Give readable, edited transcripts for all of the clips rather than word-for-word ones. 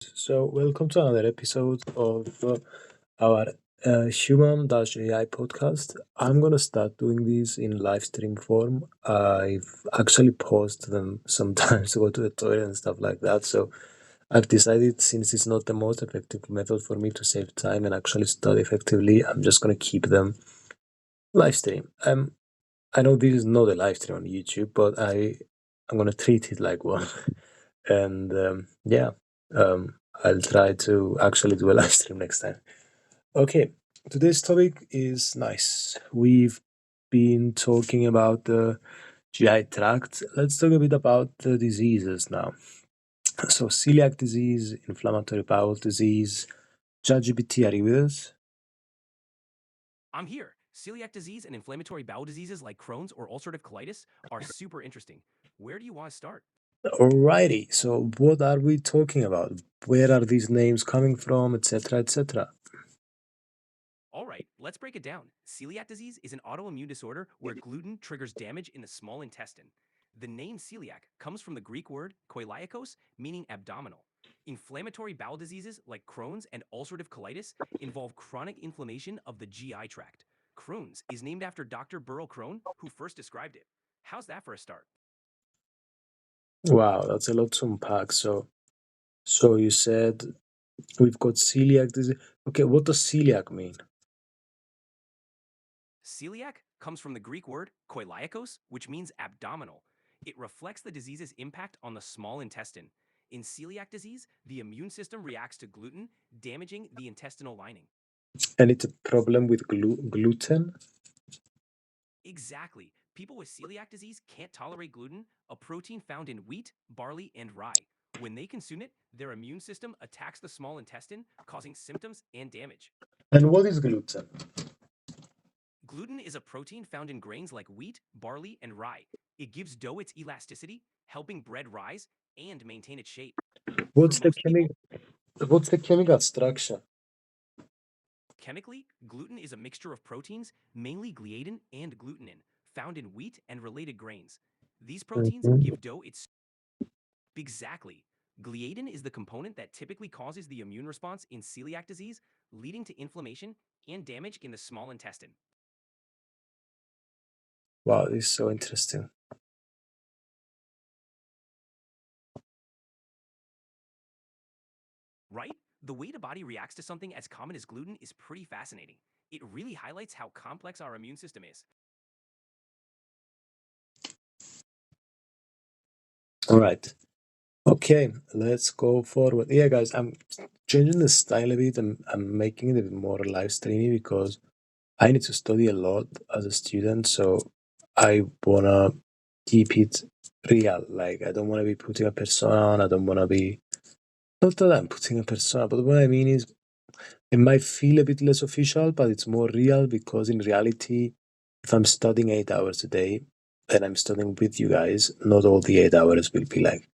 So, welcome to another episode of our Human-AI podcast. I'm gonna start doing these in live stream form. I've actually paused them sometimes to go to the toilet and stuff like that. So, I've decided since it's not the most effective method for me to save time and actually study effectively, I'm just gonna keep them live stream. I know this is not a live stream on YouTube, but I'm gonna treat it like one. And yeah, I'll try to actually do a live stream next time. Okay, today's topic is nice. We've been talking about the GI tract. Let's talk a bit about the diseases now. So, celiac disease, inflammatory bowel disease. ChatGPT, are you with us? I'm here. Celiac disease and inflammatory bowel diseases like Crohn's or ulcerative colitis are super interesting. Where do you want to start? Alrighty, so what are we talking about? Where are these names coming from, etc., etc.? All right, let's break it down. Celiac disease is an autoimmune disorder where gluten triggers damage in the small intestine. The name celiac comes from the Greek word koiliakos, meaning abdominal. Inflammatory bowel diseases like Crohn's and ulcerative colitis involve chronic inflammation of the GI tract. Crohn's is named after Dr. Burl Crohn, who first described it. How's that for a start? Wow, that's a lot to unpack. So you said we've got celiac disease. Okay, what does celiac mean? Celiac comes from the Greek word koiliakos, which means abdominal. It reflects the disease's impact on the small intestine. In celiac disease, the immune system reacts to gluten, damaging the intestinal lining. And it's a problem with gluten. Exactly. People with celiac disease can't tolerate gluten, a protein found in wheat, barley, and rye. When they consume it, their immune system attacks the small intestine, causing symptoms and damage. And what is gluten? Gluten is a protein found in grains like wheat, barley, and rye. It gives dough its elasticity, helping bread rise and maintain its shape. For What's the most people, chemical structure? chemically, gluten is a mixture of proteins, mainly gliadin and glutenin, found in wheat and related grains. These proteins Mhm. give dough its exactly. Gliadin is the component that typically causes the immune response in celiac disease, leading to inflammation and damage in the small intestine. Wow, this is so interesting. Right? The way the body reacts to something as common as gluten is pretty fascinating. It really highlights how complex our immune system is. All right. Okay, let's go forward. Yeah, guys, I'm changing the style a bit. I'm making it a bit more live streamy because I need to study a lot as a student, so I wanna keep it real. Like I don't wanna be putting a persona on. I don't wanna be not that I'm putting a persona, but what I mean is it might feel a bit less official, but it's more real because in reality, if I'm studying 8 hours a day and I'm studying with you guys, not all the 8 hours will be like,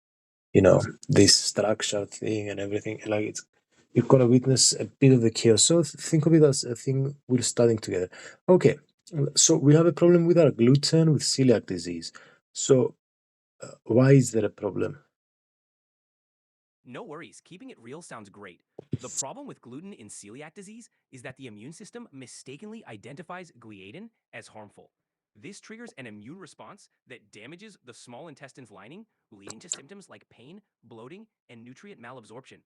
this structured thing and everything. Like you're gonna witness a bit of the chaos. So think of it as a thing we're studying together. Okay, so we have a problem with our gluten with celiac disease. So why is there a problem? No worries, keeping it real sounds great. The problem with gluten in celiac disease is that the immune system mistakenly identifies gliadin as harmful. This triggers an immune response that damages the small intestine's lining, leading to symptoms like pain, bloating, and nutrient malabsorption.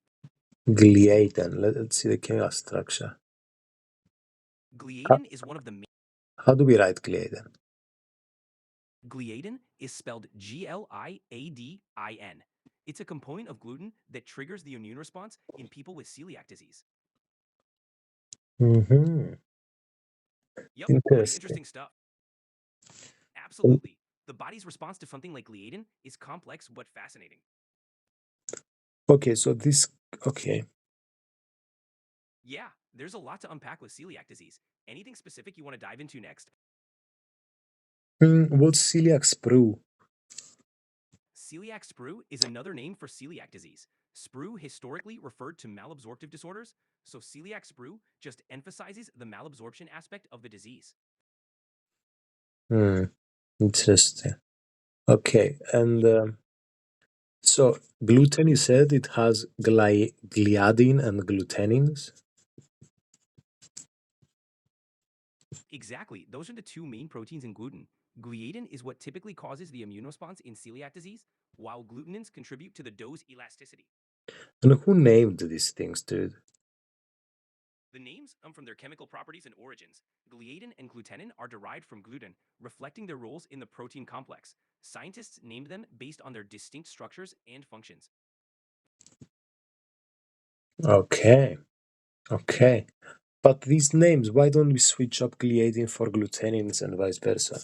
Gliadin. Let's see the chemical structure. How, Gliadin is one of the main how do we write gliadin? Gliadin is spelled Gliadin. It's a component of gluten that triggers the immune response in people with celiac disease. Mm-hmm. Yep, pretty Interesting. interesting stuff. Absolutely. The body's response to something like gliadin is complex but fascinating. Okay, so this. Okay. Yeah, there's a lot to unpack with celiac disease. Anything specific you want to dive into next? What's celiac sprue? Celiac sprue is another name for celiac disease. Sprue historically referred to malabsorptive disorders, so celiac sprue just emphasizes the malabsorption aspect of the disease. Hmm. Interesting. Okay, and So gluten, you said it has gliadin and glutenins. Exactly. Those are the two main proteins in gluten. Gliadin is what typically causes the immune response in celiac disease, while glutenins contribute to the dough's elasticity. And who named these things, dude? The names come from their chemical properties and origins. Gliadin and glutenin are derived from gluten, reflecting their roles in the protein complex. Scientists named them based on their distinct structures and functions. Okay, okay. But these names, why don't we switch up gliadin for glutenins and vice versa?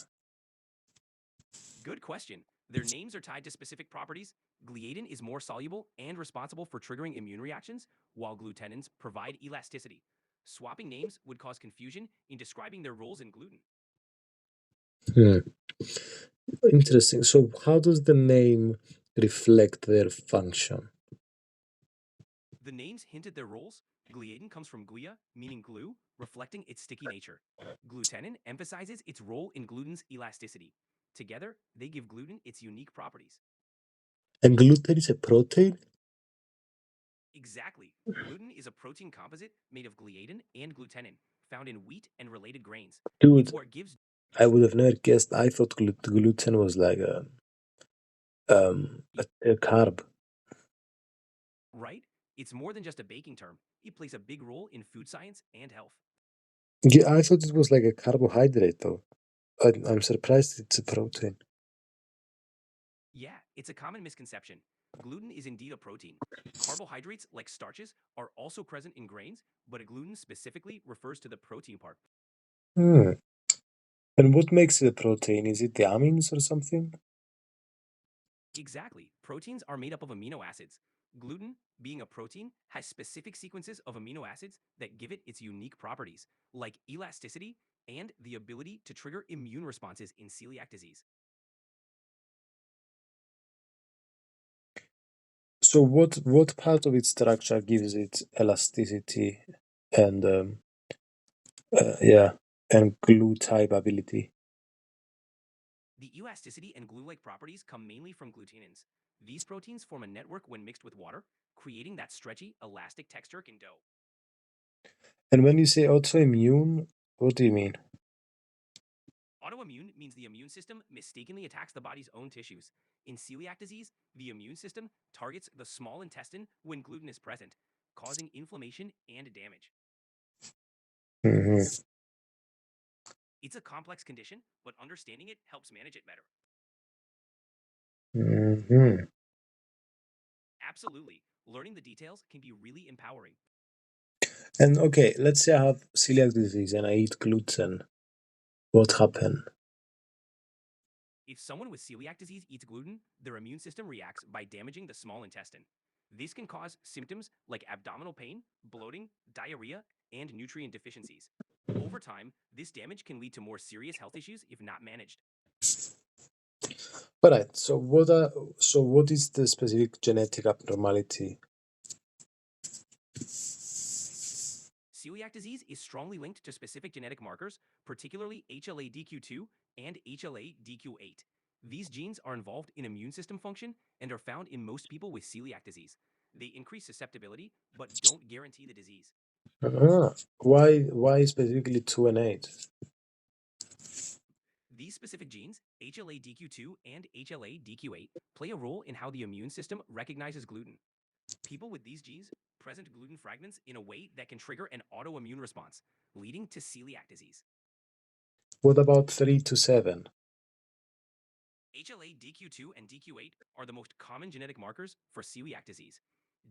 Good question. Their names are tied to specific properties. Gliadin is more soluble and responsible for triggering immune reactions, while glutenins provide elasticity. Swapping names would cause confusion in describing their roles in gluten. Hmm. Interesting. So, how does the name reflect their function? The names hint at their roles. Gliadin comes from glia, meaning glue, reflecting its sticky nature. Glutenin emphasizes its role in gluten's elasticity. Together, they give gluten its unique properties. And gluten is a protein? Exactly. Gluten is a protein composite made of gliadin and glutenin, found in wheat and related grains. Dude, It's what gives I would have never guessed. I thought gluten was like a carb. right. It's more than just a baking term. It plays a big role in food science and health. Yeah, I thought it was like a carbohydrate, though. I'm surprised it's a protein. Yeah, it's a common misconception. Gluten is indeed a protein. Carbohydrates, like starches, are also present in grains, but a gluten specifically refers to the protein part. Hmm. And what makes it a protein? Is it the amines or something? Exactly. Proteins are made up of amino acids. Gluten, being a protein, has specific sequences of amino acids that give it its unique properties, like elasticity and the ability to trigger immune responses in celiac disease. So, what part of its structure gives it elasticity and yeah, and glue type ability? The elasticity and glue-like properties come mainly from glutenins. These proteins form a network when mixed with water, creating that stretchy, elastic texture in dough. And when you say autoimmune, what do you mean? Autoimmune means the immune system mistakenly attacks the body's own tissues. In celiac disease, the immune system targets the small intestine when gluten is present, causing inflammation and damage. Hmm. It's a complex condition, but understanding it helps manage it better. Hmm. Absolutely. Learning the details can be really empowering. And okay, let's say I have celiac disease and I eat gluten. What happen? If someone with celiac disease eats gluten, their immune system reacts by damaging the small intestine. This can cause symptoms like abdominal pain, bloating, diarrhea, and nutrient deficiencies. Over time, this damage can lead to more serious health issues if not managed. All right. So what is the specific genetic abnormality? Celiac disease is strongly linked to specific genetic markers, particularly HLA-DQ2 and HLA-DQ8. These genes are involved in immune system function and are found in most people with celiac disease. They increase susceptibility, but don't guarantee the disease. Why specifically 2 and 8? These specific genes, HLA-DQ2 and HLA-DQ8, play a role in how the immune system recognizes gluten. People with these genes present gluten fragments in a way that can trigger an autoimmune response, leading to celiac disease. What about 3 to 7? HLA DQ2 and DQ8 are the most common genetic markers for celiac disease.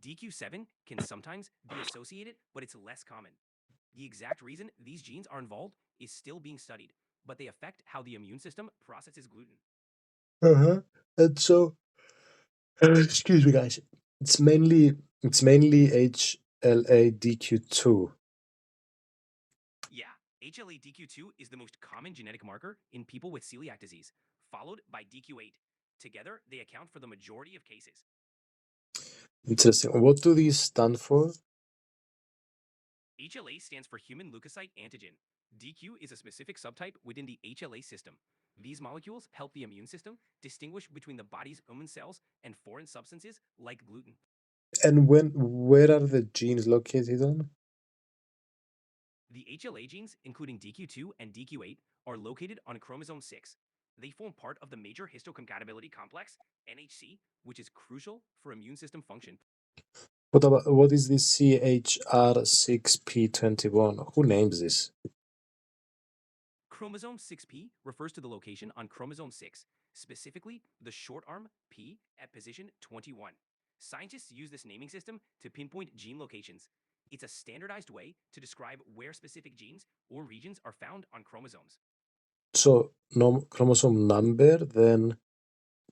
DQ7 can sometimes be associated, but it's less common. The exact reason these genes are involved is still being studied, but they affect how the immune system processes gluten. Uh-huh. And so, excuse me, guys. It's mainly HLA-DQ2. Yeah, HLA DQ2 is the most common genetic marker in people with celiac disease, followed by DQ8. Together, they account for the majority of cases. Interesting. What do these stand for? HLA stands for human leukocyte antigen. DQ is a specific subtype within the HLA system. These molecules help the immune system distinguish between the body's immune cells and foreign substances like gluten. And where are the genes located on? The HLA genes, including DQ2 and DQ8, are located on chromosome 6. They form part of the major histocompatibility complex, NHC, which is crucial for immune system function. What is this CHR6P21? Who names this? Chromosome 6p refers to the location on chromosome 6, specifically the short arm P at position 21. Scientists use this naming system to pinpoint gene locations. It's a standardized way to describe where specific genes or regions are found on chromosomes. So no chromosome number, then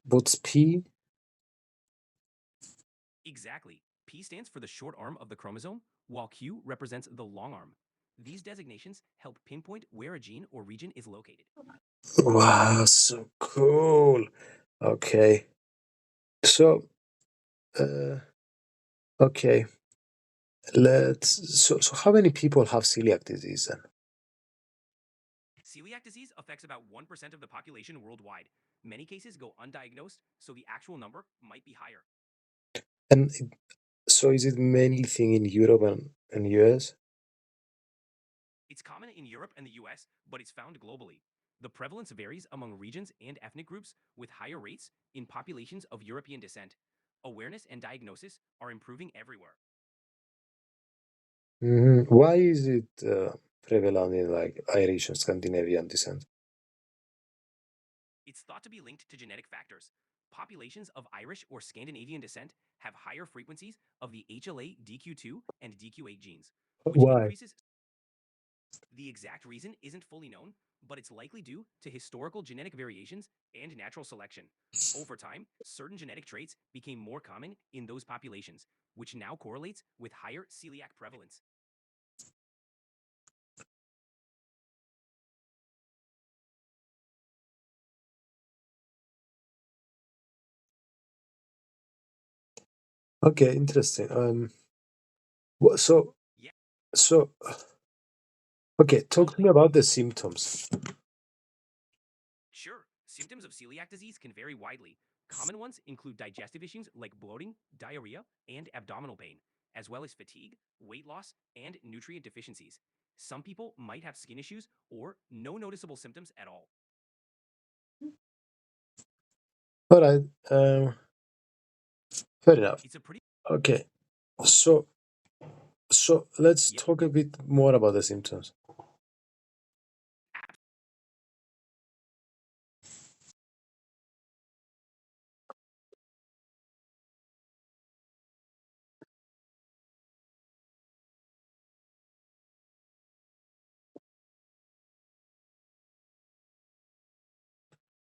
what's P? Exactly. P stands for the short arm of the chromosome, while Q represents the long arm. These designations help pinpoint where a gene or region is located. Wow, so cool. Okay. So, uh, okay. So how many people have celiac disease then? Celiac disease affects about 1% of the population worldwide. Many cases go undiagnosed, so the actual number might be higher. And so is it mainly thing in Europe and US? It's common in Europe and the US, but it's found globally. The prevalence varies among regions and ethnic groups, with higher rates in populations of European descent. Awareness and diagnosis are improving everywhere. Why is it prevalent in like Irish and Scandinavian descent? It's thought to be linked to genetic factors. Populations of Irish or Scandinavian descent have higher frequencies of the HLA DQ2 and DQ8 genes, which Why? increases. The exact reason isn't fully known, but it's likely due to historical genetic variations and natural selection. Over time, certain genetic traits became more common in those populations, which now correlates with higher celiac prevalence. Okay, interesting. So Yeah, so okay, talk to me totally. about the symptoms. Sure, symptoms of celiac disease can vary widely. Common ones include digestive issues like bloating, diarrhea, and abdominal pain, as well as fatigue, weight loss, and nutrient deficiencies. Some people might have skin issues or no noticeable symptoms at all. All right, fair enough. It's a pretty. Okay, so let's Yeah, talk a bit more about the symptoms.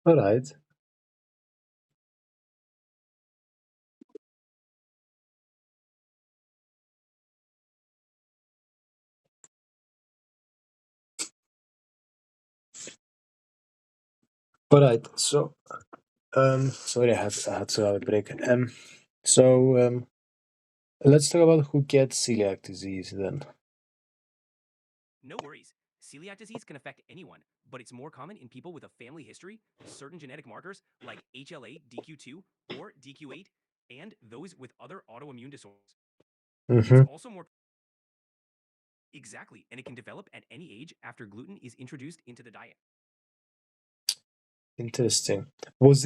All right. All right. So, sorry, I had to have a break. So, let's talk about who gets celiac disease then. no worries. Celiac disease can affect anyone, but it's more common in people with a family history, certain genetic markers like HLA DQ2 or DQ8, and those with other autoimmune disorders. It's Mm-hmm. also more. Exactly, and it can develop at any age after gluten is introduced into the diet. Interesting. Was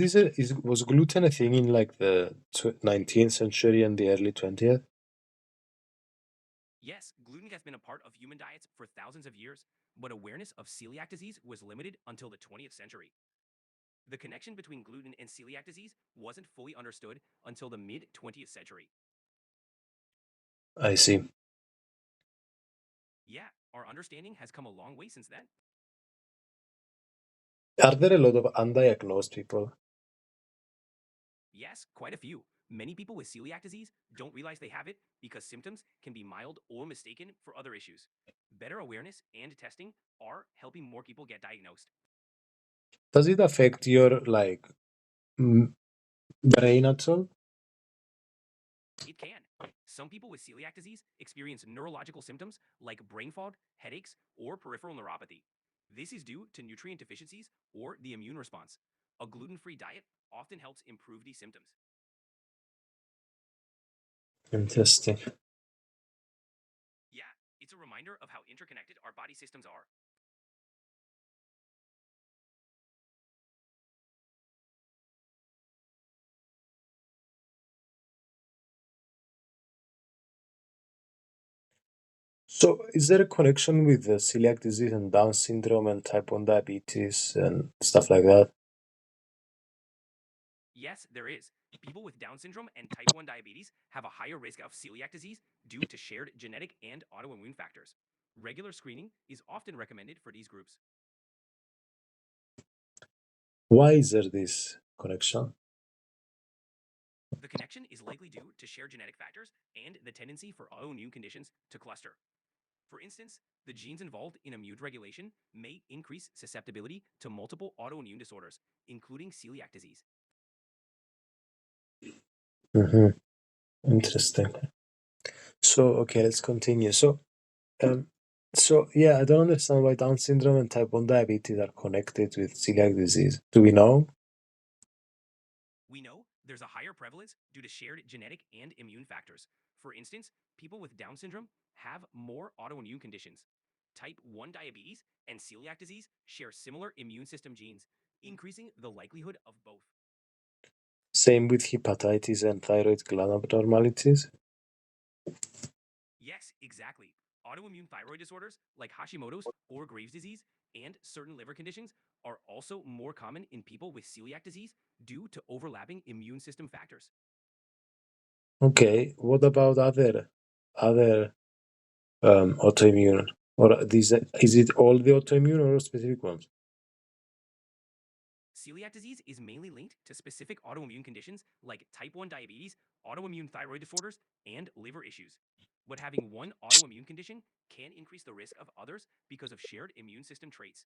gluten a thing in like the 19th century and the early 20th? Yes, gluten has been a part of human diets for thousands of years, but awareness of celiac disease was limited until the 20th century. The connection between gluten and celiac disease wasn't fully understood until the mid 20th century. I see. Yeah, our understanding has come a long way since then. Are there a lot of undiagnosed people? Yes, quite a few. Many people with celiac disease don't realize they have it because symptoms can be mild or mistaken for other issues. Better awareness and testing are helping more people get diagnosed. Does it affect your like brain at all? It can. Some people with celiac disease experience neurological symptoms like brain fog, headaches, or peripheral neuropathy. This is due to nutrient deficiencies or the immune response. A gluten free diet often helps improve these symptoms. Interesting. Yeah, it's a reminder of how interconnected our body systems are. So, is there a connection with the celiac disease and Down syndrome and type 1 diabetes and stuff like that? Yes, there is. People with Down syndrome and type 1 diabetes have a higher risk of celiac disease due to shared genetic and autoimmune factors. Regular screening is often recommended for these groups. Why is there this connection? The connection is likely due to shared genetic factors and the tendency for autoimmune conditions to cluster. For instance, the genes involved in immune regulation may increase susceptibility to multiple autoimmune disorders, including celiac disease. Hmm. Interesting. So, okay, let's continue. Um, yeah, I don't understand why Down syndrome and type 1 diabetes are connected with celiac disease. Do we know? We know there's a higher prevalence due to shared genetic and immune factors. For instance, people with Down syndrome have more autoimmune conditions. Type 1 diabetes and celiac disease share similar immune system genes, increasing the likelihood of both. Same with hepatitis and thyroid gland abnormalities. Yes, exactly. Autoimmune thyroid disorders like Hashimoto's or Graves' disease and certain liver conditions are also more common in people with celiac disease due to overlapping immune system factors. Okay, what about other autoimmune? Or these is it all the autoimmune or specific ones? Celiac disease is mainly linked to specific autoimmune conditions like type 1 diabetes, autoimmune thyroid disorders, and liver issues. But having one autoimmune condition can increase the risk of others because of shared immune system traits.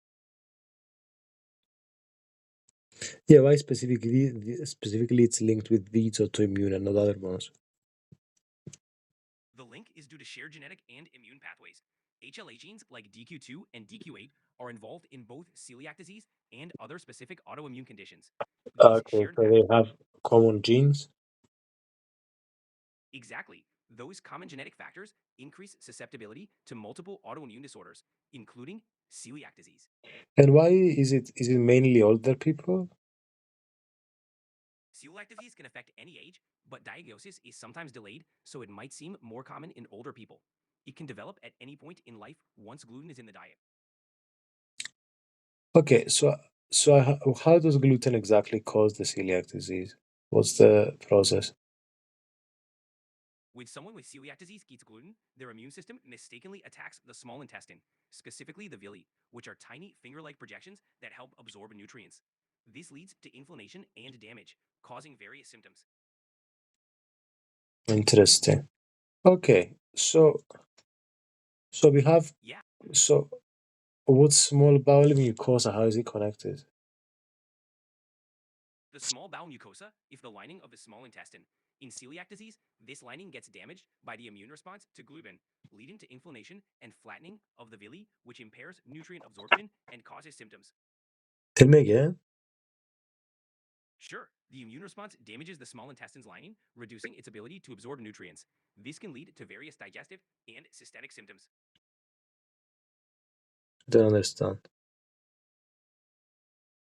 Yeah, why specifically it's linked with these autoimmune and not other ones? The link is due to shared genetic and immune pathways. HLA genes like DQ2 and DQ8 are involved in both celiac disease and other specific autoimmune conditions. These Okay, shared so they pathways. have common genes. Exactly. Those common genetic factors increase susceptibility to multiple autoimmune disorders, including celiac disease. And why is it mainly older people? Celiac disease can affect any age, but diagnosis is sometimes delayed, so it might seem more common in older people. It can develop at any point in life once gluten is in the diet. Okay, how does gluten exactly cause the celiac disease? What's the process? When someone with celiac disease eats gluten, their immune system mistakenly attacks the small intestine, specifically the villi, which are tiny finger like projections that help absorb nutrients. This leads to inflammation and damage, causing various symptoms. Interesting. Okay, so we have Yeah, so what's small bowel mucosa? How is it connected? the small bowel mucosa is the lining of the small intestine. In celiac disease, this lining gets damaged by the immune response to gluten, leading to inflammation and flattening of the villi, which impairs nutrient absorption and causes symptoms. Tell me again. Sure, the immune response damages the small intestine's lining, reducing its ability to absorb nutrients. This can lead to various digestive and systemic symptoms. Don't understand.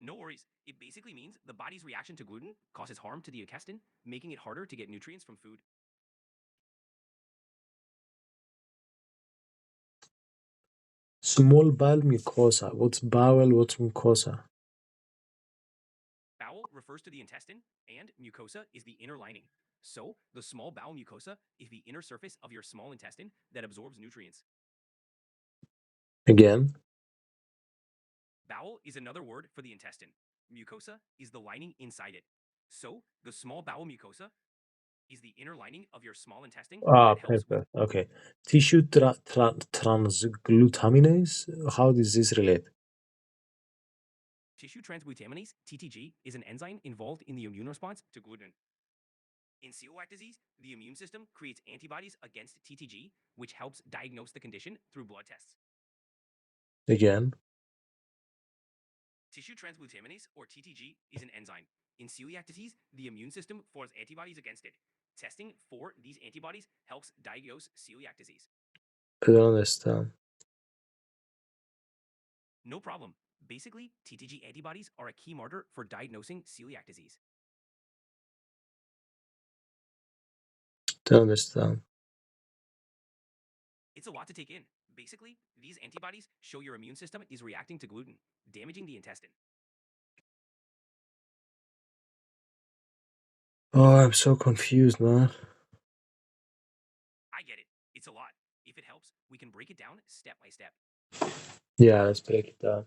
No worries, it basically means the body's reaction to gluten causes harm to the intestine, making it harder to get nutrients from food. Small bowel mucosa. What's bowel? What's mucosa? Bowel refers to the intestine, and mucosa is the inner lining. So, the small bowel mucosa is the inner surface of your small intestine that absorbs nutrients. Again. Bowel is another word for the intestine. Mucosa is the lining inside it. So, the small bowel mucosa is the inner lining of your small intestine Ah, that helps with perfect. Okay. Tissue transglutaminase. How does this relate? tissue transglutaminase, TTG, is an enzyme involved in the immune response to gluten. In celiac disease, the immune system creates antibodies against TTG, which helps diagnose the condition through blood tests. Again. Tissue transglutaminase, or TTG, is an enzyme. In celiac disease, the immune system forms antibodies against it. Testing for these antibodies helps diagnose celiac disease. I don't understand. No problem. Basically, TTG antibodies are a key marker for diagnosing celiac disease. Don't understand. It's a lot to take in. Basically, these antibodies show your immune system is reacting to gluten, damaging the intestine. Oh, I'm so confused, man. I get it. It's a lot. If it helps, we can break it down step by step. Yeah, let's break it down.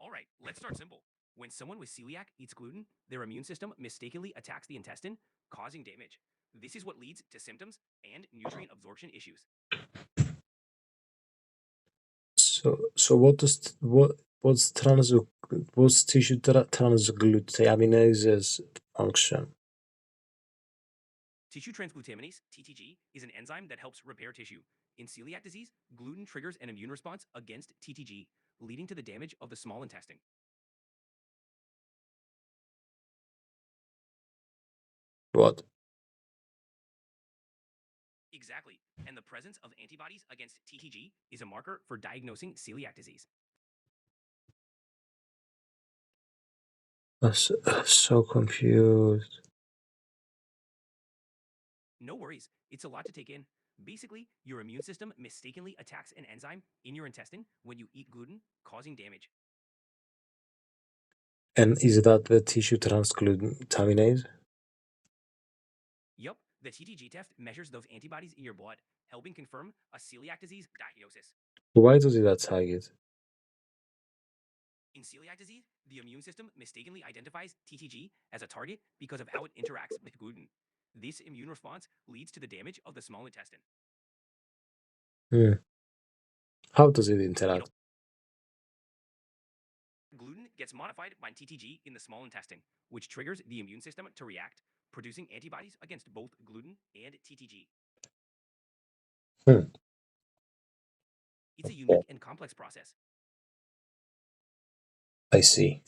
All right, let's start simple. When someone with celiac eats gluten, their immune system mistakenly attacks the intestine, causing damage. This is what leads to symptoms and nutrient absorption issues. So what's tissue transglutaminase's function? Tissue transglutaminase, TTG, is an enzyme that helps repair tissue. In celiac disease, gluten triggers an immune response against TTG, leading to the damage of the small intestine. What? Exactly. And the presence of antibodies against TTG is a marker for diagnosing celiac disease. I'm so confused. No worries, it's a lot to take in. Basically, your immune system mistakenly attacks an enzyme in your intestine when you eat gluten, causing damage. And is that the tissue transglutaminase? Yup, the TTG test measures those antibodies in your blood, helping confirm a celiac disease diagnosis. Why does it attack it? In celiac disease, the immune system mistakenly identifies TTG as a target because of how it interacts with gluten. This immune response leads to the damage of the small intestine. Hmm. How does it It interact? Gluten gets modified by TTG in the small intestine, which triggers the immune system to react, producing antibodies against both gluten and TTG. Hmm. It's a Yeah, unique and complex process. I see.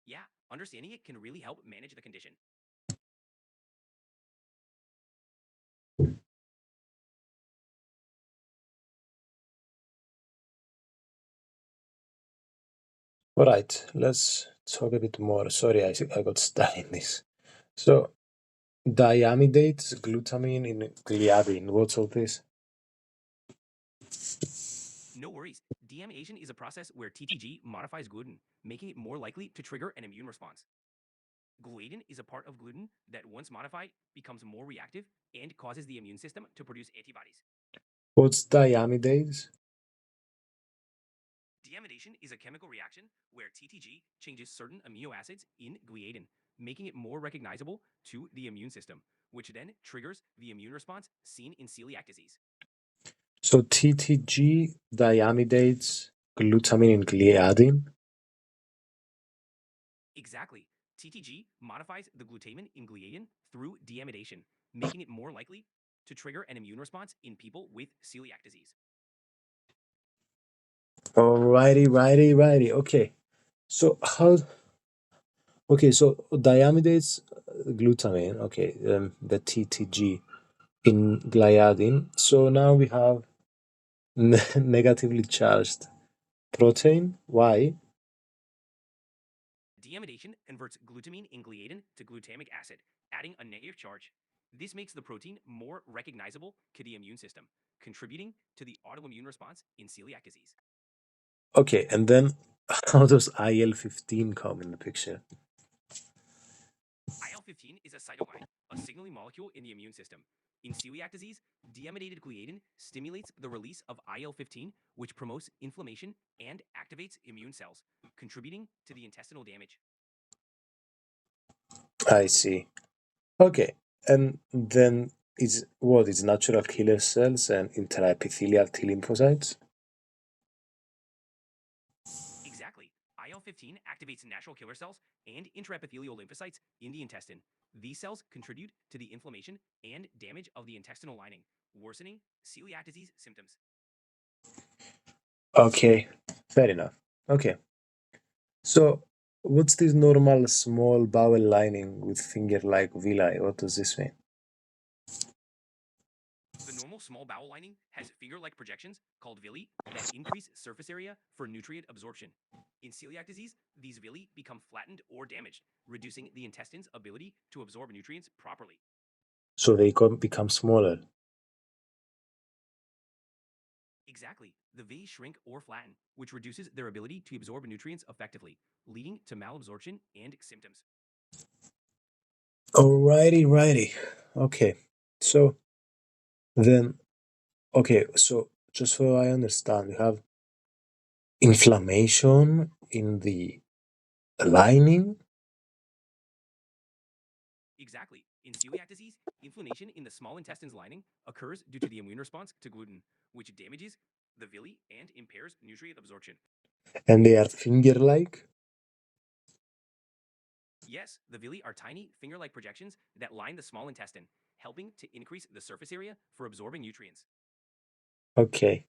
Yeah, understanding it can really help manage the condition. All right, let's talk a bit more. Sorry, I got stuck in this. So, diamidates, glutamine in gliadin. What's all this? No worries. Deamination is a process where TTG modifies gluten, making it more likely to trigger an immune response. Gliadin is a part of gluten that, once modified, becomes more reactive and causes the immune system to produce antibodies. What's diamidase? Deamination is a chemical reaction where TTG changes certain amino acids in gliadin, making it more recognizable to the immune system, which then triggers the immune response seen in celiac disease. So TTG, diamidates, glutamine in gliadin. Exactly. TTG modifies the glutamine in gliadin through deamidation, making it more likely to trigger an immune response in people with celiac disease. Alrighty, righty, righty. Okay. So how? Okay, so diamidates, glutamine. Okay, the TTG in gliadin. So now we have negatively charged protein. Why? Deamidation converts glutamine in gliadin to glutamic acid, adding a negative charge. This makes the protein more recognizable to the immune system, contributing to the autoimmune response in celiac disease. Okay, and then how does IL-15 come in the picture? IL-15 is a cytokine, a signaling molecule in the immune system. In celiac disease, deamidated gliadin stimulates the release of IL-15, which promotes inflammation and activates immune cells, contributing to the intestinal damage. I see. Okay, and then it's what? It's natural killer cells and intraepithelial T lymphocytes. Exactly. IL-15 activates natural killer cells and intraepithelial lymphocytes in the intestine. These cells contribute to the inflammation and damage of the intestinal lining, worsening celiac disease symptoms. Okay, fair enough. Okay, so what's this normal small bowel lining with finger-like villi? What does this mean? The normal small bowel lining has finger-like projections called villi that increase surface area for nutrient absorption. In celiac disease, these villi become flattened or damaged, reducing the intestine's ability to absorb nutrients properly. So become smaller. Exactly. The villi shrink or flatten, which reduces their ability to absorb nutrients effectively, leading to malabsorption and symptoms. Alrighty, righty. Okay, so then, okay, so just so I understand, we have inflammation in the lining. Exactly. In celiac disease, inflammation in the small intestine's lining occurs due to the immune response to gluten, which damages the villi and impairs nutrient absorption. And they are finger-like. Yes, the villi are tiny, finger-like projections that line the small intestine, helping to increase the surface area for absorbing nutrients. Okay,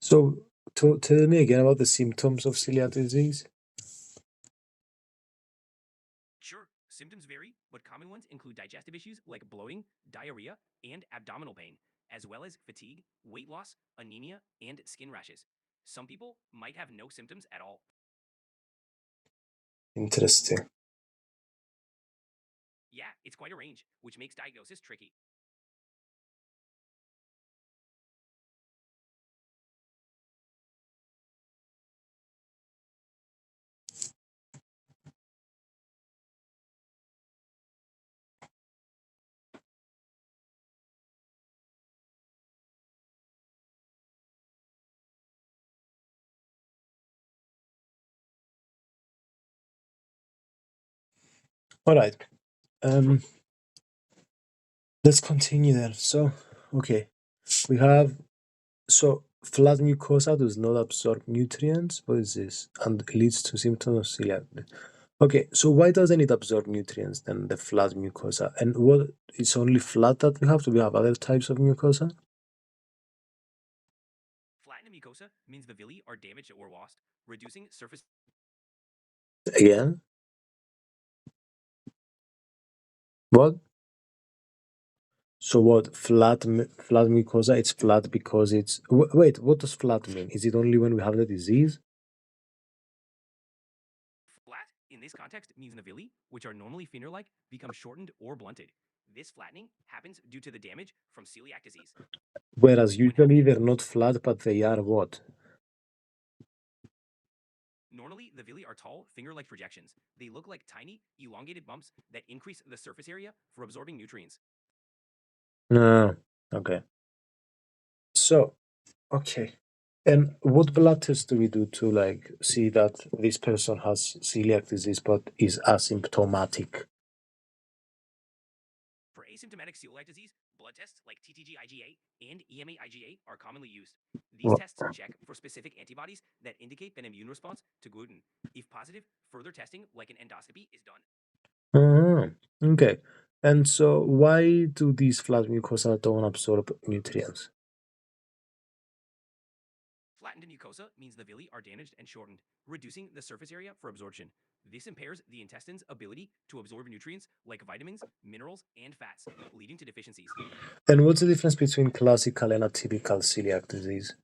so tell me again about the symptoms of celiac disease. Sure, symptoms vary, but common ones include digestive issues like bloating, diarrhea, and abdominal pain, as well as fatigue, weight loss, anemia, and skin rashes. Some people might have no symptoms at all. Interesting. Yeah, it's quite a range, which makes diagnosis tricky. All right. Um, let's continue then. So, okay, we have so flat mucosa does not absorb nutrients. What is this? And leads to symptoms of celiac. Okay, so why doesn't it absorb nutrients then the flat mucosa? And what it's only flat that we have? Do we have other types of mucosa? Flattened mucosa means the villi are damaged or lost, reducing surface. Again? What? So what? Flat mucosa? It's flat because it's. Wait, what does flat mean? Is it only when we have the disease? Flat, in this context, means the villi, which are normally finger-like, become shortened or blunted. This flattening happens due to the damage from celiac disease. Whereas When usually healthy, they're not flat, but they are what? normally the villi are tall, finger-like projections. They look like tiny, elongated bumps that increase the surface area for absorbing nutrients. No. Okay. So, okay. And what blood tests do we do to like see that this person has celiac disease but is asymptomatic? For asymptomatic celiac disease, blood tests like TTG-IgA and EMA-IgA are commonly used. These Well, tests check for specific antibodies that indicate an immune response to gluten. If positive, further testing like an endoscopy is done. Okay. And so why do these flat mucosa don't absorb nutrients? Flattened mucosa means the villi are damaged and shortened, reducing the surface area for absorption. This impairs the intestine's ability to absorb nutrients like vitamins, minerals, and fats, leading to deficiencies. And what's the difference between classical and atypical celiac disease?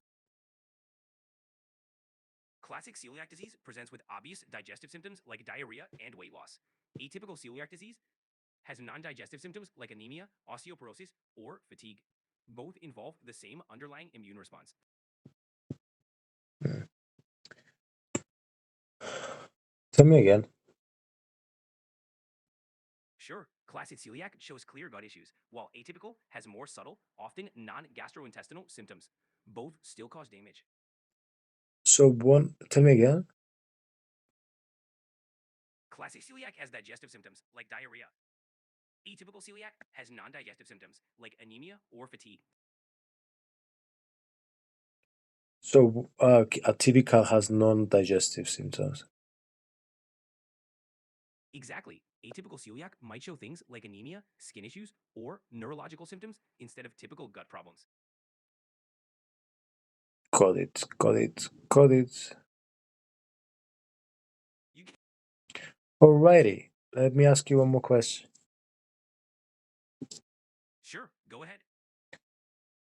Classic celiac disease presents with obvious digestive symptoms like diarrhea and weight loss. Atypical celiac disease has non-digestive symptoms like anemia, osteoporosis, or fatigue. Both involve the same underlying immune response. Hmm. Tell me again. Sure, classic celiac shows clear gut issues, while atypical has more subtle, often non-gastrointestinal symptoms. Both still cause damage. So one, tell me again. Classic celiac has digestive symptoms like diarrhea. Atypical celiac has non-digestive symptoms like anemia or fatigue. So atypical has non-digestive symptoms. Exactly. Atypical celiac might show things like anemia, skin issues, or neurological symptoms instead of typical gut problems. Got it, got it, got it. You Alrighty, let me ask you one more question. Sure, go ahead.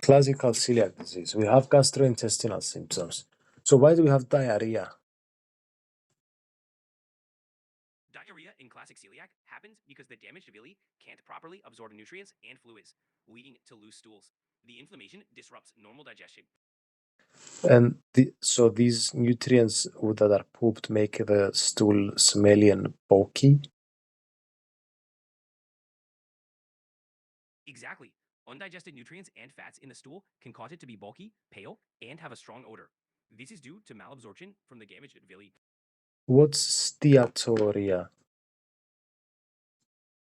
Classical celiac disease. We have gastrointestinal symptoms. So why do we have diarrhea? Diarrhea in classic celiac happens because the damaged villi can't properly absorb nutrients and fluids, leading to loose stools. The inflammation disrupts normal digestion. And so these nutrients that are pooped make the stool smelly and bulky. Exactly. Undigested nutrients and fats in the stool can cause it to be bulky, pale, and have a strong odor. This is due to malabsorption from the damaged villi. What's steatorrhea?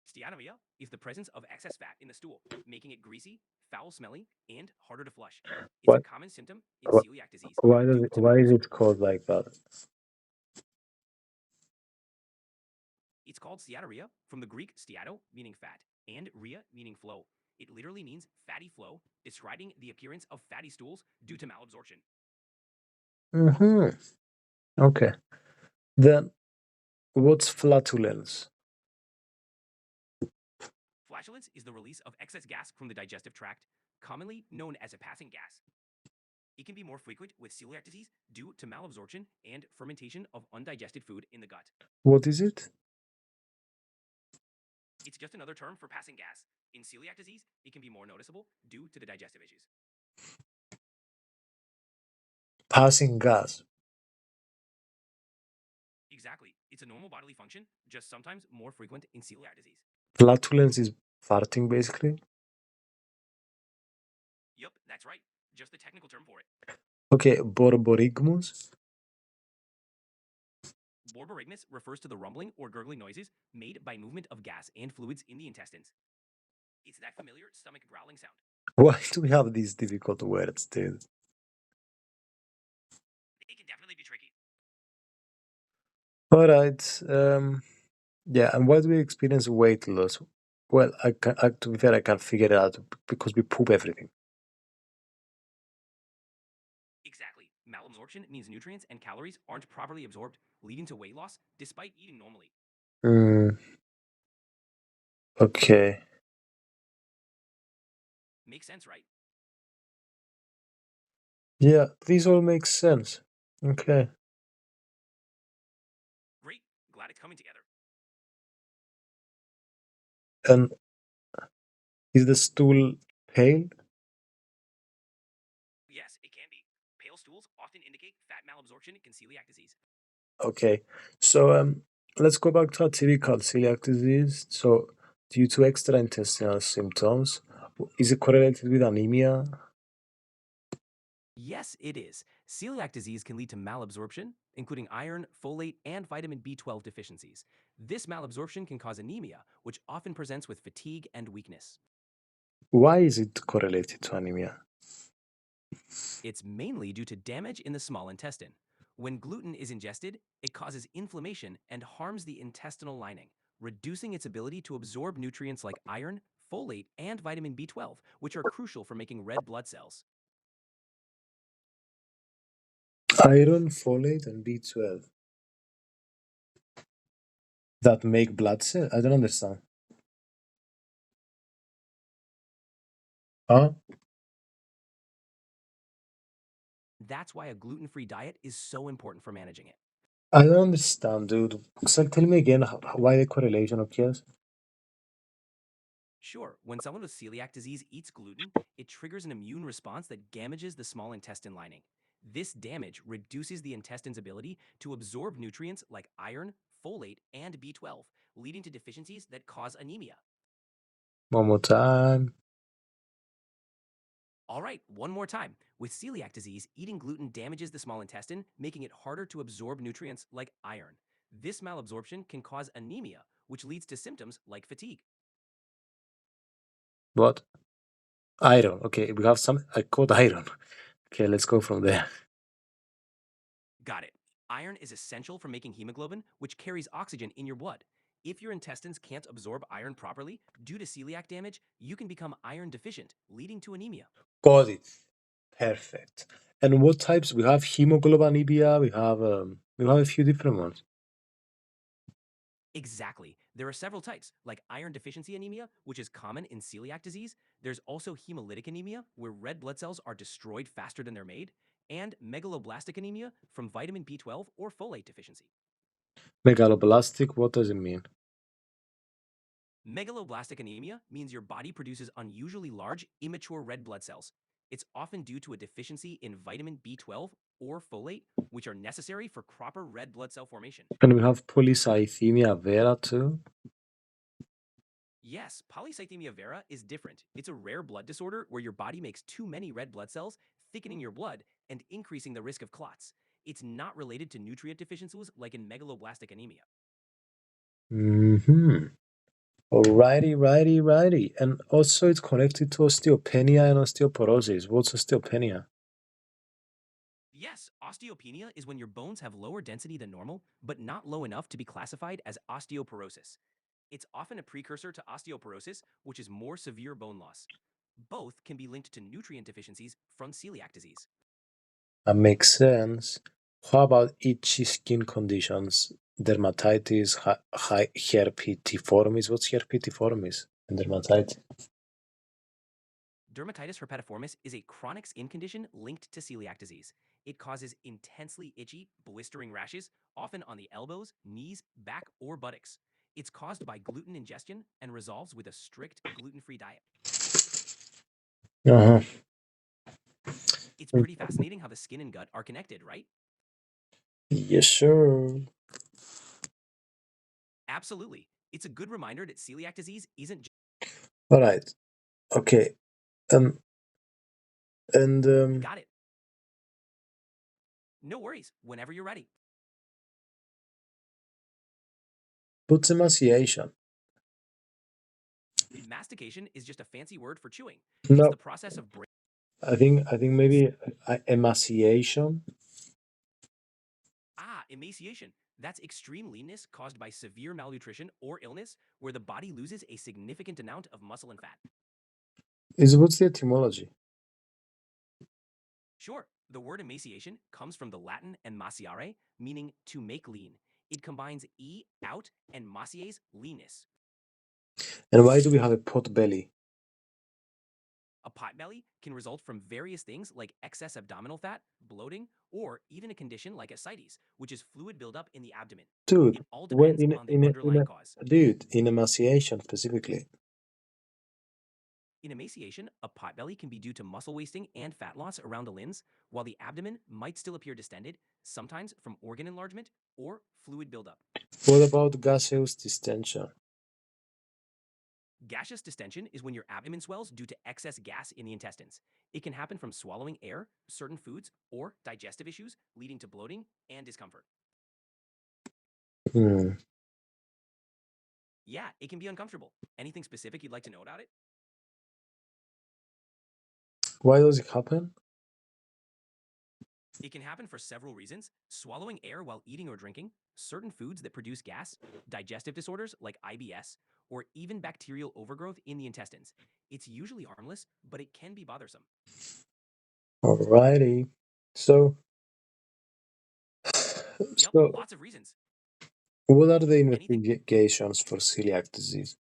Steatorrhea is the presence of excess fat in the stool, making it greasy, foul smelling, and harder to flush. It's a What? common symptom in celiac disease due to Why is malabsorption. it called like that? It's called steatorrhea from the Greek steato, meaning fat, and rhea, meaning flow. It literally means fatty flow, describing the appearance of fatty stools due to malabsorption. Hmm. Okay. Then what's flatulence? Flatulence is the release of excess gas from the digestive tract, commonly known as a passing gas. It can be more frequent with celiac disease due to malabsorption and fermentation of undigested food in the gut. What is it? It's just another term for passing gas. In celiac disease, it can be more noticeable due to the digestive issues. Passing gas. Exactly. It's a normal bodily function, just sometimes more frequent in celiac disease. Flatulence is farting basically. Yup, that's right. Just the technical term for it. Okay, borborygmus. Borborygmus refers to the rumbling or gurgling noises made by movement of gas and fluids in the intestines. It's that familiar stomach growling sound. Why do we have these difficult words, dude? It can definitely be tricky. All right. Yeah, and why do we experience weight loss? Well, to be fair, I can figure it out because we poop everything. Exactly. Malabsorption means nutrients and calories aren't properly absorbed, leading to weight loss despite eating normally. Mm, okay. Makes sense, right? Yeah, these all make sense. Okay. Great. Glad it's coming together. And is the stool pale? Yes, it can be. Pale stools often indicate fat malabsorption in celiac disease. Okay. So let's go back to our typical celiac disease. So due to extraintestinal symptoms, is it correlated with anemia? Yes, it is. Celiac disease can lead to malabsorption, including iron, folate, and vitamin B12 deficiencies. This malabsorption can cause anemia, which often presents with fatigue and weakness. Why is it correlated to anemia? It's mainly due to damage in the small intestine. When gluten is ingested, it causes inflammation and harms the intestinal lining, reducing its ability to absorb nutrients like iron, folate, and vitamin B12, which are crucial for making red blood cells. Iron, folate, and B12 that make blood cells? I don't understand. Huh? That's why a gluten free diet is so important for managing it. I don't understand, dude. So tell me again why the correlation occurs. Sure, when someone with celiac disease eats gluten, it triggers an immune response that damages the small intestine lining. This damage reduces the intestine's ability to absorb nutrients like iron, folate, and B12, leading to deficiencies that cause anemia. One more time. All right, one more time. With celiac disease, eating gluten damages the small intestine, making it harder to absorb nutrients like iron. This malabsorption can cause anemia, which leads to symptoms like fatigue. What? Iron. Okay, we have some. I caught iron. Okay, let's go from there. Got it. Iron is essential for making hemoglobin, which carries oxygen in your blood. If your intestines can't absorb iron properly due to celiac damage, you can become iron deficient, leading to anemia. Got it. Perfect. And what types? We have hemoglobinemia. We have a few different ones. Exactly. There are several types, like iron deficiency anemia, which is common in celiac disease. There's also hemolytic anemia, where red blood cells are destroyed faster than they're made, and megaloblastic anemia from vitamin B12 or folate deficiency. Megaloblastic. What does it mean? Megaloblastic anemia means your body produces unusually large, immature red blood cells. It's often due to a deficiency in vitamin B12 or folate, which are necessary for proper red blood cell formation. And we have polycythemia vera too. Yes, polycythemia vera is different. It's a rare blood disorder where your body makes too many red blood cells, thickening your blood and increasing the risk of clots. It's not related to nutrient deficiencies like in megaloblastic anemia. Mm-hmm. Alrighty, righty, righty. And also it's connected to osteopenia and osteoporosis. What's osteopenia? Yes, osteopenia is when your bones have lower density than normal, but not low enough to be classified as osteoporosis. It's often a precursor to osteoporosis, which is more severe bone loss. Both can be linked to nutrient deficiencies from celiac disease. That makes sense. How about itchy skin conditions? Dermatitis, herpetiformis. What's herpetiformis and dermatitis? Dermatitis herpetiformis is a chronic skin condition linked to celiac disease. It causes intensely itchy, blistering rashes, often on the elbows, knees, back, or buttocks. It's caused by gluten ingestion and resolves with a strict gluten-free diet. Uh-huh. It's pretty fascinating how the skin and gut are connected, right? Yes, sir. Absolutely. It's a good reminder that celiac disease isn't All right. Okay. Um. And got it. No worries, whenever you're ready. what's emaciation? Mastication is just a fancy word for chewing. It's No, the process of breaking. I think maybe emaciation. Emaciation. That's extreme leanness caused by severe malnutrition or illness where the body loses a significant amount of muscle and fat. Is what's the etymology? Sure, the word emaciation comes from the Latin emaciare, meaning to make lean. It combines e, out, and macies, leanness. And why do we have a pot belly? A pot belly can result from various things like excess abdominal fat, bloating, or even a condition like ascites, which is fluid buildup in the abdomen. Dude, It all where depends on the underlying cause. in emaciation specifically. In emaciation, a potbelly can be due to muscle wasting and fat loss around the limbs, while the abdomen might still appear distended, sometimes from organ enlargement or fluid buildup. What about gaseous distension? Gaseous distension is when your abdomen swells due to excess gas in the intestines. It can happen from swallowing air, certain foods, or digestive issues, leading to bloating and discomfort. Hmm. Yeah, it can be uncomfortable. Anything specific you'd like to know about it? Why does it happen? It can happen for several reasons: swallowing air while eating or drinking, certain foods that produce gas, digestive disorders like IBS, or even bacterial overgrowth in the intestines. It's usually harmless, but it can be bothersome. Alrighty. So, Yep, so lots of reasons. what are the Anything. investigations for celiac disease?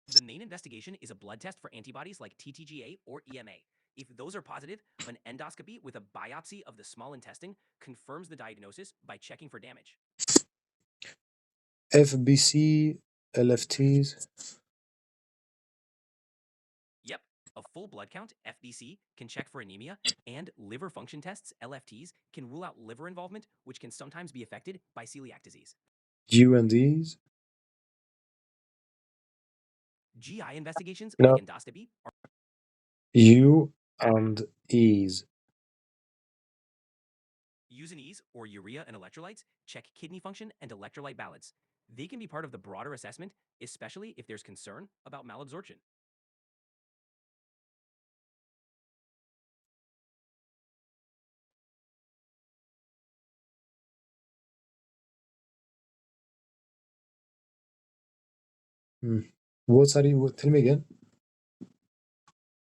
The main investigation is a blood test for antibodies like TTGA or EMA. If those are positive, an endoscopy with a biopsy of the small intestine confirms the diagnosis by checking for damage. FBC, LFTs. Yep, a full blood count, FBC, can check for anemia, and liver function tests, LFTs, can rule out liver involvement, which can sometimes be affected by celiac disease. UNDs. GI investigations like No, endoscopy are U and E's. Usinase or urea and electrolytes check kidney function and electrolyte balance. They can be part of the broader assessment, especially if there's concern about malabsorption. Mm. What are you? Tell me again.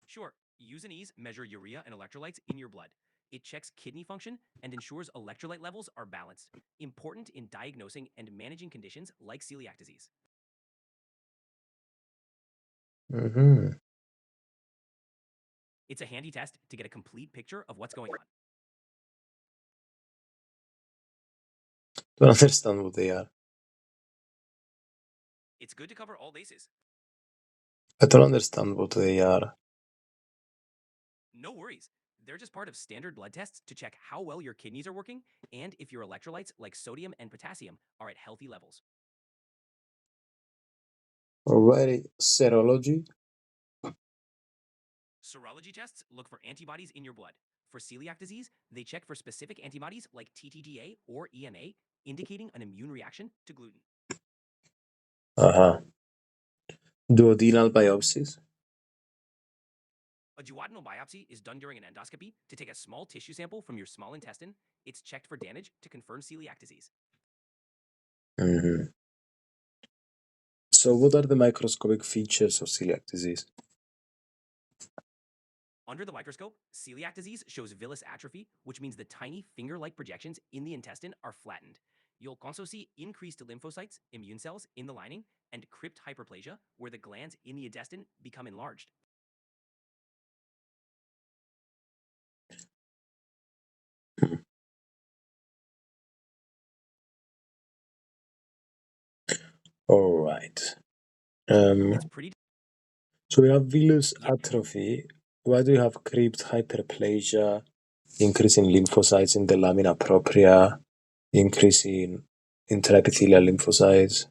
Sure, use an ease measure urea and electrolytes in your blood. It checks kidney function and ensures electrolyte levels are balanced, important in diagnosing and managing conditions like celiac disease. Hmm. It's a handy test to get a complete picture of what's going on. Don't understand what they are. It's good to cover all bases. I don't understand what they are. No worries. They're just part of standard blood tests to check how well your kidneys are working and if your electrolytes like sodium and potassium are at healthy levels. Alrighty, serology. Serology tests look for antibodies in your blood. For celiac disease, they check for specific antibodies like TTGA or EMA, indicating an immune reaction to gluten. Uh-huh. Duodenal biopsies. A duodenal biopsy is done during an endoscopy to take a small tissue sample from your small intestine. It's checked for damage to confirm celiac disease. Hmm. So, what are the microscopic features of celiac disease? Under the microscope, celiac disease shows villus atrophy, which means the tiny finger-like projections in the intestine are flattened. You'll also see increased lymphocytes, immune cells in the lining, and crypt hyperplasia, where the glands in the intestine become enlarged. Hmm. All right. It's Um, pretty. so we have villus Yeah, atrophy. Why do you have crypt hyperplasia, increase in lymphocytes in the lamina propria, increase in intraepithelial lymphocytes?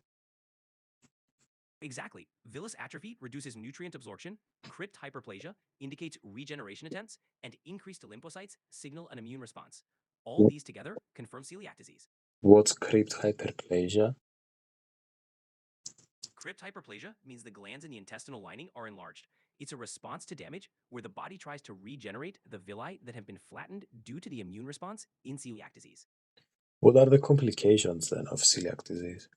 exactly. Villus atrophy reduces nutrient absorption, crypt hyperplasia indicates regeneration attempts, and increased lymphocytes signal an immune response. All Wh- these together confirm celiac disease. What's crypt hyperplasia? Crypt hyperplasia means the glands in the intestinal lining are enlarged. It's a response to damage where the body tries to regenerate the villi that have been flattened due to the immune response in celiac disease. What are the complications then of celiac disease?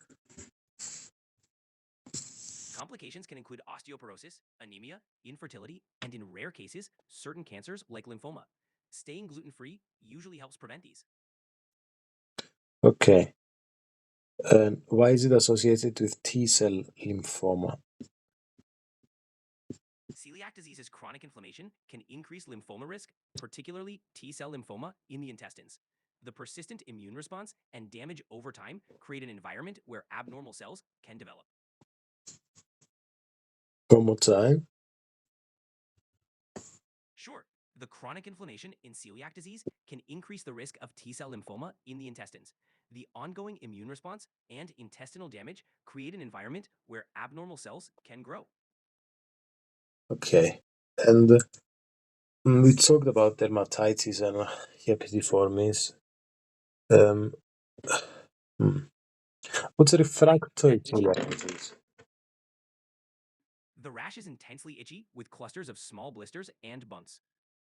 Complications can include osteoporosis, anemia, infertility, and in rare cases, certain cancers like lymphoma. Staying gluten free usually helps prevent these. Okay. And why is it associated with T cell lymphoma? Celiac disease's chronic inflammation can increase lymphoma risk, particularly T cell lymphoma in the intestines. The persistent immune response and damage over time create an environment where abnormal cells can develop. One more time. Sure, the chronic inflammation in celiac disease can increase the risk of T cell lymphoma in the intestines. The ongoing immune response and intestinal damage create an environment where abnormal cells can grow. Okay. And we talked about dermatitis and herpetiformis. Um, hmm. What's a Right, refractory that itchy. celiac disease? The rash is intensely itchy with clusters of small blisters and bumps.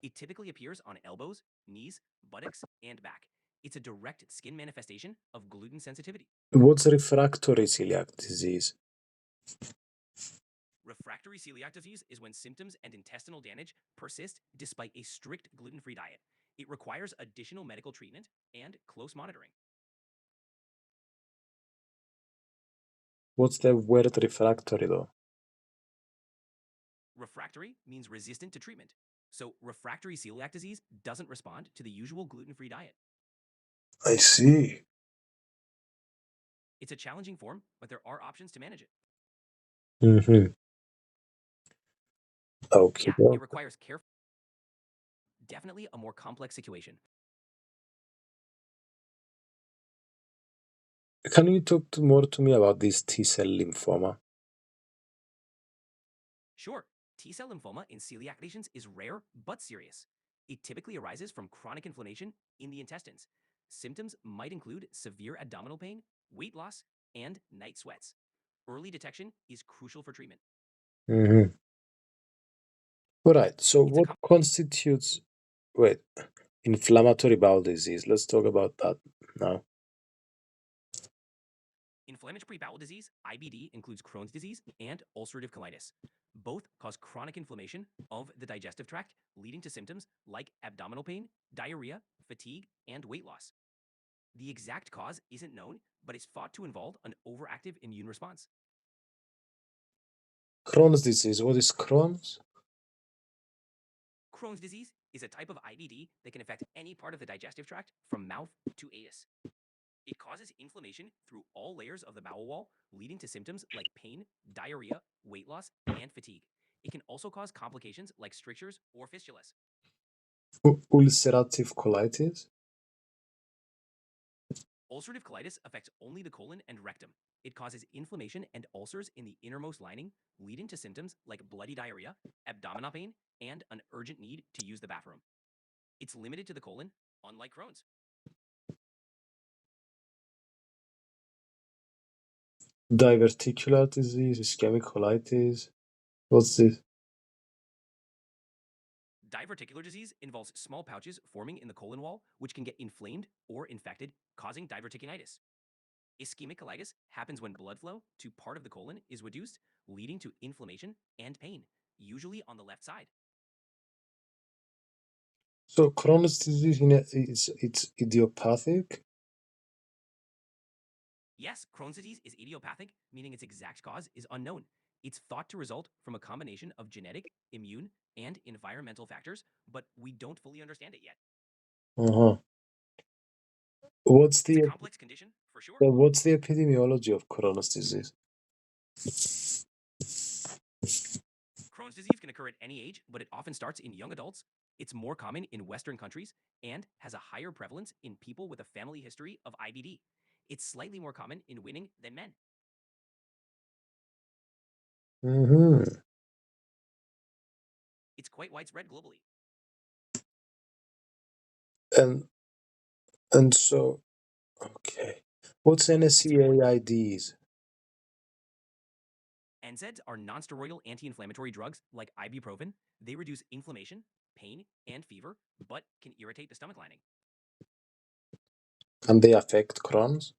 It typically appears on elbows, knees, buttocks, and back. It's a direct skin manifestation of gluten sensitivity. What's a refractory celiac disease? Refractory celiac disease is when symptoms and intestinal damage persist despite a strict gluten free diet. It requires additional medical treatment and close monitoring. What's the word refractory though? Refractory means resistant to treatment. So, refractory celiac disease doesn't respond to the usual gluten free diet. I see. It's a challenging form, but there are options to manage it. Mm-hmm. Okay. Yeah, it Well, requires care. Definitely a more complex situation. can you talk more to me about this T cell lymphoma? Sure, T cell lymphoma in celiac patients is rare but serious. It typically arises from chronic inflammation in the intestines. Symptoms might include severe abdominal pain, weight loss, and night sweats. Early detection is crucial for treatment. Mm-hmm. All right. So, It's a what constitutes, wait, inflammatory bowel disease? Let's talk about that now. Inflammatory bowel disease, IBD, includes Crohn's disease and ulcerative colitis. Both cause chronic inflammation of the digestive tract, leading to symptoms like abdominal pain, diarrhea, fatigue, and weight loss. The exact cause isn't known, but is thought to involve an overactive immune response. Crohn's disease. What is Crohn's? Crohn's disease is a type of IBD that can affect any part of the digestive tract from mouth to anus. It causes inflammation through all layers of the bowel wall, leading to symptoms like pain, diarrhea, weight loss, and fatigue. It can also cause complications like strictures or fistulas. Ulcerative colitis. Ulcerative colitis affects only the colon and rectum. It causes inflammation and ulcers in the innermost lining, leading to symptoms like bloody diarrhea, abdominal pain, and an urgent need to use the bathroom. It's limited to the colon, unlike Crohn's. Diverticular disease. Ischemic colitis. What's this? Diverticular disease involves small pouches forming in the colon wall, which can get inflamed or infected, causing diverticulitis. Ischemic colitis happens when blood flow to part of the colon is reduced, leading to inflammation and pain, usually on the left side. So Crohn's disease it's idiopathic. Yes, Crohn's disease is idiopathic, meaning its exact cause is unknown. It's thought to result from a combination of genetic, immune, and environmental factors, but we don't fully understand it yet. Uh-huh. What's It's a the complex condition, for sure. what's the epidemiology of Crohn's disease? Crohn's disease can occur at any age, but it often starts in young adults. It's more common in Western countries and has a higher prevalence in people with a family history of IBD. It's slightly more common in women than men. Mm-hmm. It's quite widespread globally. And so okay. What's NSAIDs? NSAIDs are nonsteroidal anti-inflammatory drugs like ibuprofen. They reduce inflammation, pain, and fever, but can irritate the stomach lining. Can they affect Crohn's?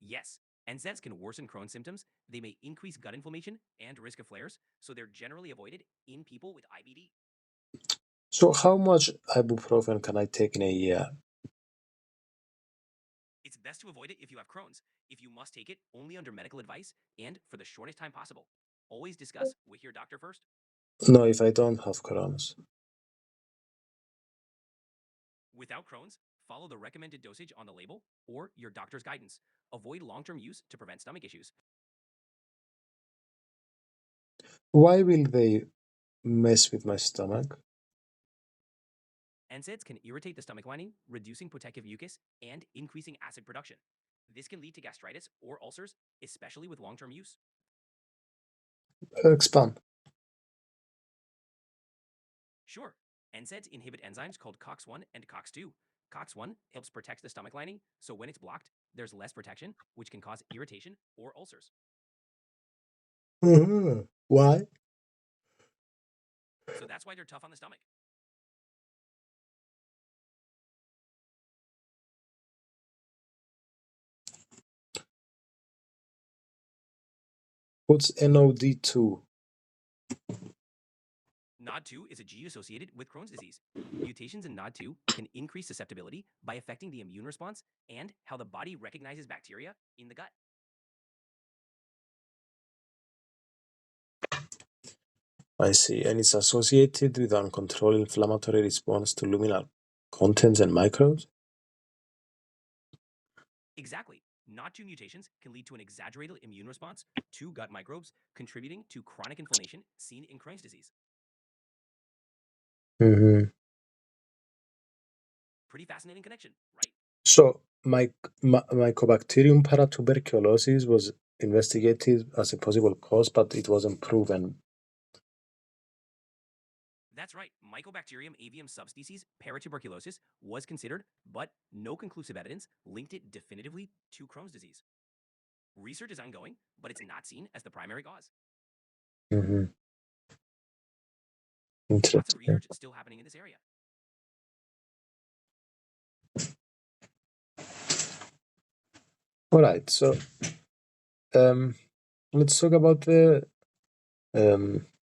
Yes, NSAIDs can worsen Crohn's symptoms. They may increase gut inflammation and risk of flares, so they're generally avoided in people with IBD. So how much ibuprofen can I take in a year? It's best to avoid it if you have Crohn's. If you must take it, only under medical advice and for the shortest time possible. Always discuss with your doctor first. No, if I don't have Crohn's. Without Crohn's, follow the recommended dosage on the label or your doctor's guidance. Avoid long-term use to prevent stomach issues. Why will they mess with my stomach? NSAIDs can irritate the stomach lining, reducing protective mucus and increasing acid production. This can lead to gastritis or ulcers, especially with long-term use. Expand. Sure, NSAIDs inhibit enzymes called COX-1 and COX-2. COX-1 helps protect the stomach lining, so when it's blocked, there's less protection, which can cause irritation or ulcers. Why? So that's why they're tough on the stomach. What's NOD2? NOD2 is a gene associated with Crohn's disease. Mutations in NOD2 can increase susceptibility by affecting the immune response and how the body recognizes bacteria in the gut. I see. And it's associated with uncontrolled inflammatory response to luminal contents and microbes? Exactly. NOD2 mutations can lead to an exaggerated immune response to gut microbes, contributing to chronic inflammation seen in Crohn's disease. Mm-hmm. Pretty fascinating connection, right? So, Mycobacterium paratuberculosis was investigated as a possible cause, but it wasn't proven. That's right. Mycobacterium avium subspecies paratuberculosis was considered, but no conclusive evidence linked it definitively to Crohn's disease. Research is ongoing, but it's not seen as the primary cause. Mm-hmm. Lots of Interesting. research still happening in this area. All right, so um, let's talk about the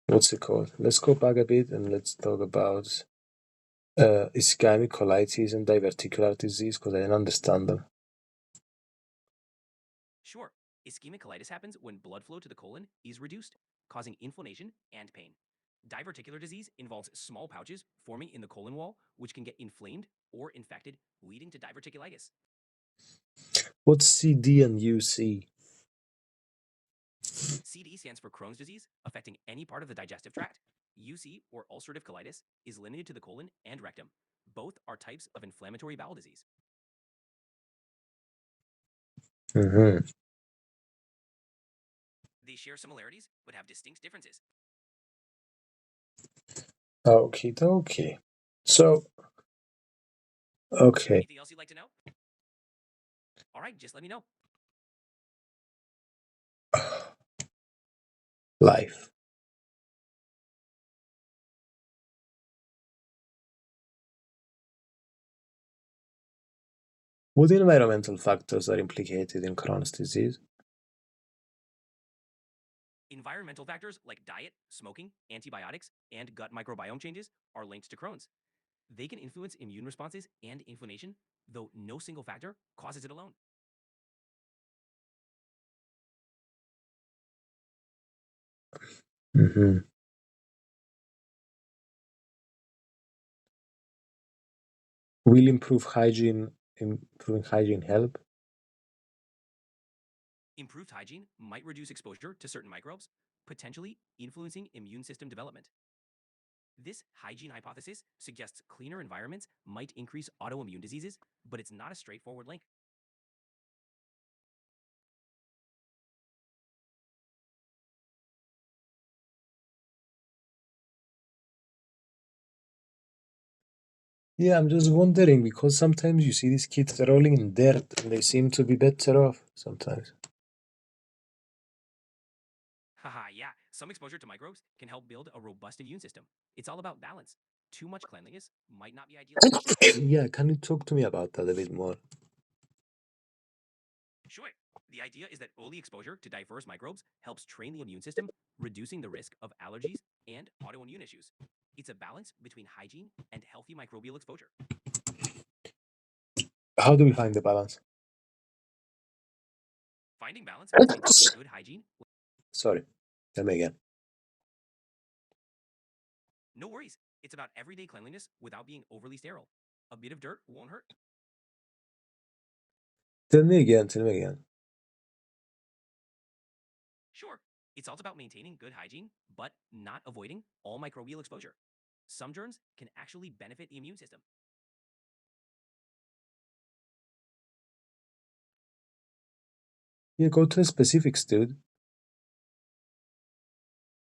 what's it called? Let's go back a bit and let's talk about ischemic colitis and diverticular disease because I didn't understand them. Sure, ischemic colitis happens when blood flow to the colon is reduced, causing inflammation and pain. Diverticular disease involves small pouches forming in the colon wall, which can get inflamed or infected, leading to diverticulitis. What's CD and UC? CD stands for Crohn's disease, affecting any part of the digestive tract. UC, or ulcerative colitis, is limited to the colon and rectum. Both are types of inflammatory bowel disease. Mm-hmm. They share similarities but have distinct differences. Okie dokie. So, okay, Anything else you'd like to know? All right, just let me know. life. What environmental factors are implicated in Crohn's disease? Environmental factors like diet, smoking, antibiotics, and gut microbiome changes are linked to Crohn's. They can influence immune responses and inflammation, though no single factor causes it alone. Mm-hmm. Will improving hygiene help? Improved hygiene might reduce exposure to certain microbes, potentially influencing immune system development. This hygiene hypothesis suggests cleaner environments might increase autoimmune diseases, but it's not a straightforward link. Yeah, I'm just wondering because sometimes you see these kids rolling in dirt and they seem to be better off sometimes. Haha, yeah, some exposure to microbes can help build a robust immune system. It's all about balance. Too much cleanliness might not be ideal either. Yeah, can you talk to me about that a bit more? Sure, the idea is that early exposure to diverse microbes helps train the immune system, reducing the risk of allergies and autoimmune issues. It's a balance between hygiene and healthy microbial exposure. How do we find the balance? Finding balance means maintaining good hygiene. Sorry, tell me again. No worries, it's about everyday cleanliness without being overly sterile. A bit of dirt won't hurt. Tell me again. Sure, it's also about maintaining good hygiene, but not avoiding all microbial exposure. Some germs can actually benefit the immune system. Yeah, go to the specifics, dude.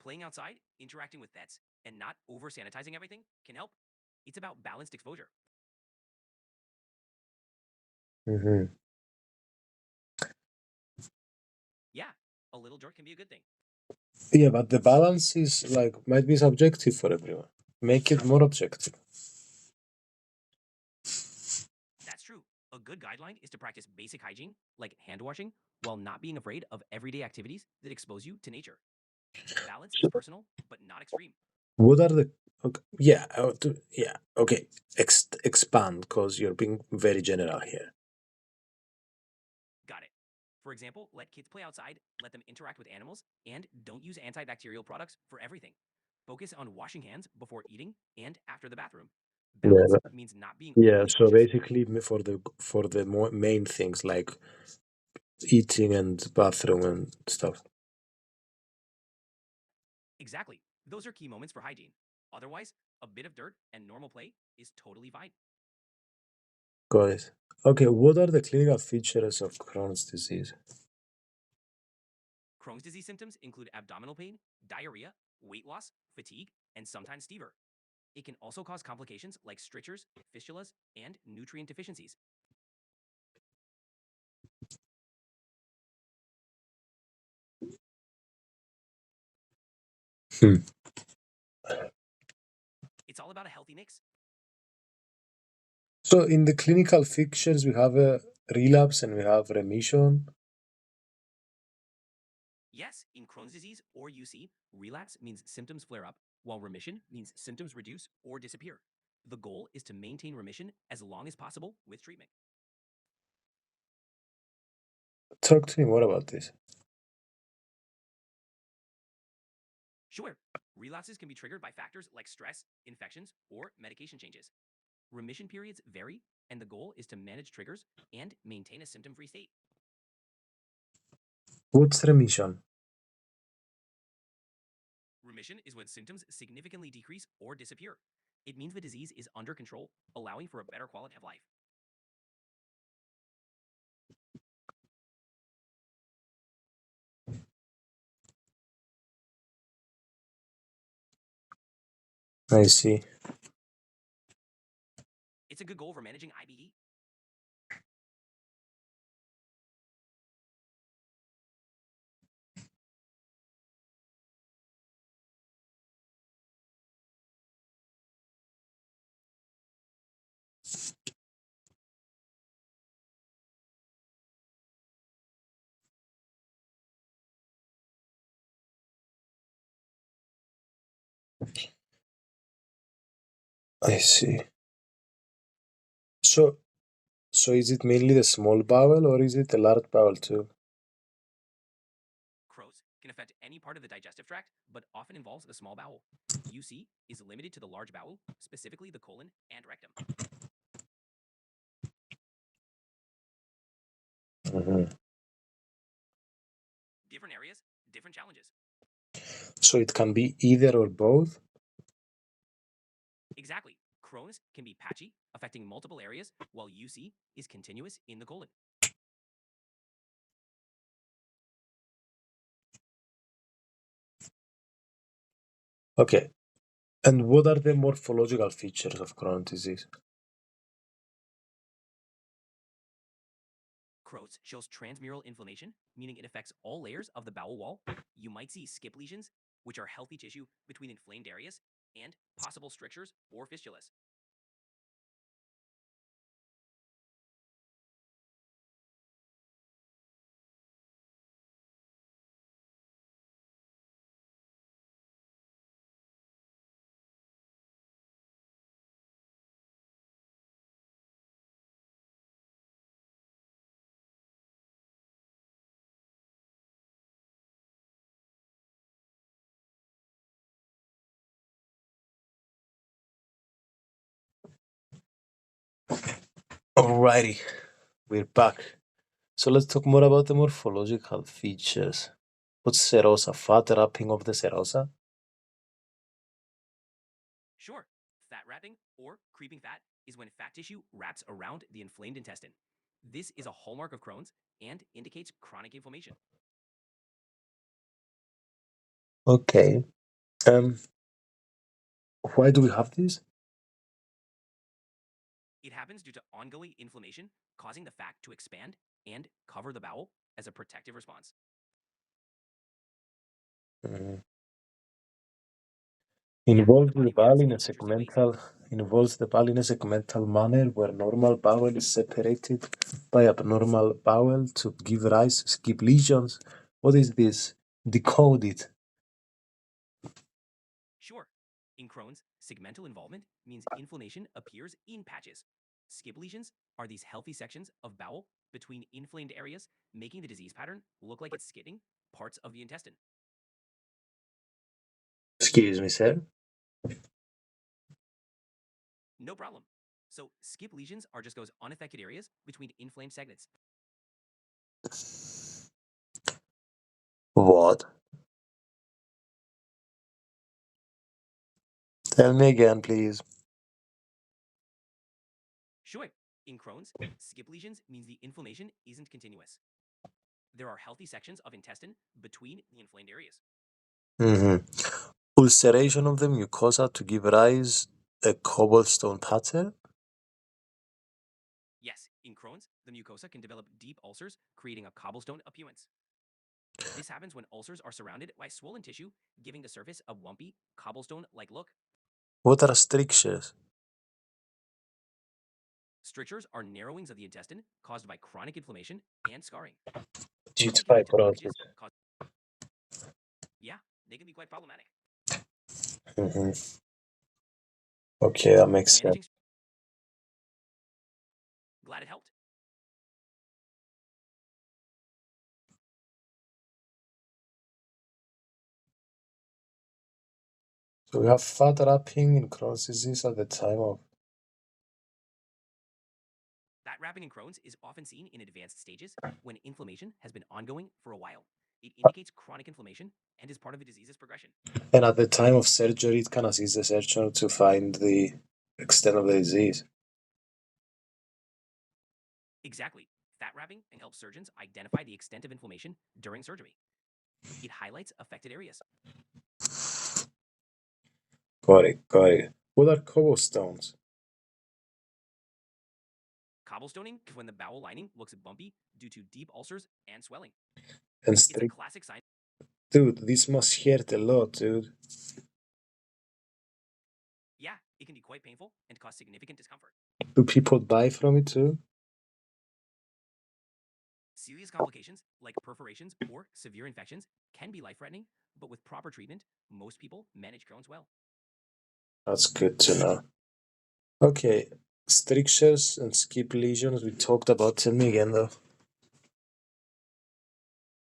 Playing outside, interacting with pets, and not over sanitizing everything can help. It's about balanced exposure. Mm-hmm. Yeah, a little dirt can be a good thing. Yeah, but the balance is like might be subjective for everyone. Make it more objective. That's true. A good guideline is to practice basic hygiene, like hand washing, while not being afraid of everyday activities that expose you to nature. Balance is personal, but not extreme. What are the okay, yeah, yeah, okay. Expand because you're being very general here. Got it. For example, let kids play outside, let them interact with animals, and don't use antibacterial products for everything. Focus on washing hands before eating and after the bathroom. Balance Yeah, means not being yeah. overly So cautious. basically, for the main things like eating and bathroom and stuff. Exactly. Those are key moments for hygiene. Otherwise, a bit of dirt and normal play is totally fine. Got it. Okay, what are the clinical features of Crohn's disease? Crohn's disease symptoms include abdominal pain, diarrhea, weight loss, fatigue, and sometimes fever. It can also cause complications like strictures, fistulas, and nutrient deficiencies. Hmm. It's all about a healthy mix. So in the clinical features, we have relapse and we have remission. Yes, in Crohn's disease or UC, relapse means symptoms flare up, while remission means symptoms reduce or disappear. The goal is to maintain remission as long as possible with treatment. Talk to me more about this. Sure, relapses can be triggered by factors like stress, infections, or medication changes. Remission periods vary, and the goal is to manage triggers and maintain a symptom free state. What's remission? Remission is when symptoms significantly decrease or disappear. It means the disease is under control, allowing for a better quality of life. I see. It's a good goal for managing IBD. I see. So, so is it mainly the small bowel or is it the large bowel too? Crohn's can affect any part of the digestive tract, but often involves the small bowel. UC is limited to the large bowel, specifically the colon and rectum. Mhm. Different areas, different challenges. So it can be either or both? Exactly. Crohn's can be patchy, affecting multiple areas, while UC is continuous in the colon. Okay. And what are the morphological features of Crohn's disease? Crohn's shows transmural inflammation, meaning it affects all layers of the bowel wall. You might see skip lesions, which are healthy tissue between inflamed areas, and possible strictures or fistulas. Alrighty, we're back. So let's talk more about the morphological features. What's serosa? Fat wrapping of the serosa? Sure, fat wrapping or creeping fat is when fat tissue wraps around the inflamed intestine. This is a hallmark of Crohn's and indicates chronic inflammation. Okay. Um, why do we have this? It happens due to ongoing inflammation, causing the fat to expand and cover the bowel as a protective response. Mhm. Yeah, the Involves the body bowel reacts in a in interesting ways. segmental involves the bowel in a segmental manner where normal bowel is separated by abnormal bowel to give rise to skip lesions. What is this? Decode it. Sure, in Crohn's, segmental involvement means inflammation appears in patches. Skip lesions are these healthy sections of bowel between inflamed areas, making the disease pattern look like it's skipping parts of the intestine. Excuse me, sir. No problem. So, skip lesions are just those unaffected areas between inflamed segments. What? Tell me again, please. Sure, in Crohn's, skip lesions means the inflammation isn't continuous. There are healthy sections of intestine between the inflamed areas. Mm-hmm. Ulceration of the mucosa to give rise a cobblestone pattern. Yes, in Crohn's, the mucosa can develop deep ulcers, creating a cobblestone appearance. This happens when ulcers are surrounded by swollen tissue, giving the surface a lumpy, cobblestone like look. What are strictures? Strictures are narrowings of the intestine caused by chronic inflammation and scarring. Due to Often can lead to fibrosis. blockages. Yeah, they can be quite problematic. Hmm. Okay, that makes sense. Managing. Glad it helped. So we have fat wrapping in Crohn's disease at the time of. Fat wrapping in Crohn's is often seen in advanced stages when inflammation has been ongoing for a while. It indicates chronic inflammation and is part of the disease's progression. And at the time of surgery, it can assist the surgeon to find the extent of the disease. Exactly. Fat wrapping can help surgeons identify the extent of inflammation during surgery. It highlights affected areas. Got it, got it. What are cobblestones? Cobblestoning when the bowel lining looks bumpy due to deep ulcers and swelling. And It's a classic sign. dude, this must hurt a lot, dude. Yeah, it can be quite painful and cause significant discomfort. Do people die from it too? Serious complications like perforations or severe infections can be life-threatening, but with proper treatment, most people manage Crohn's well. That's good to know. Okay, strictures and skip lesions we talked about. Tell me again though.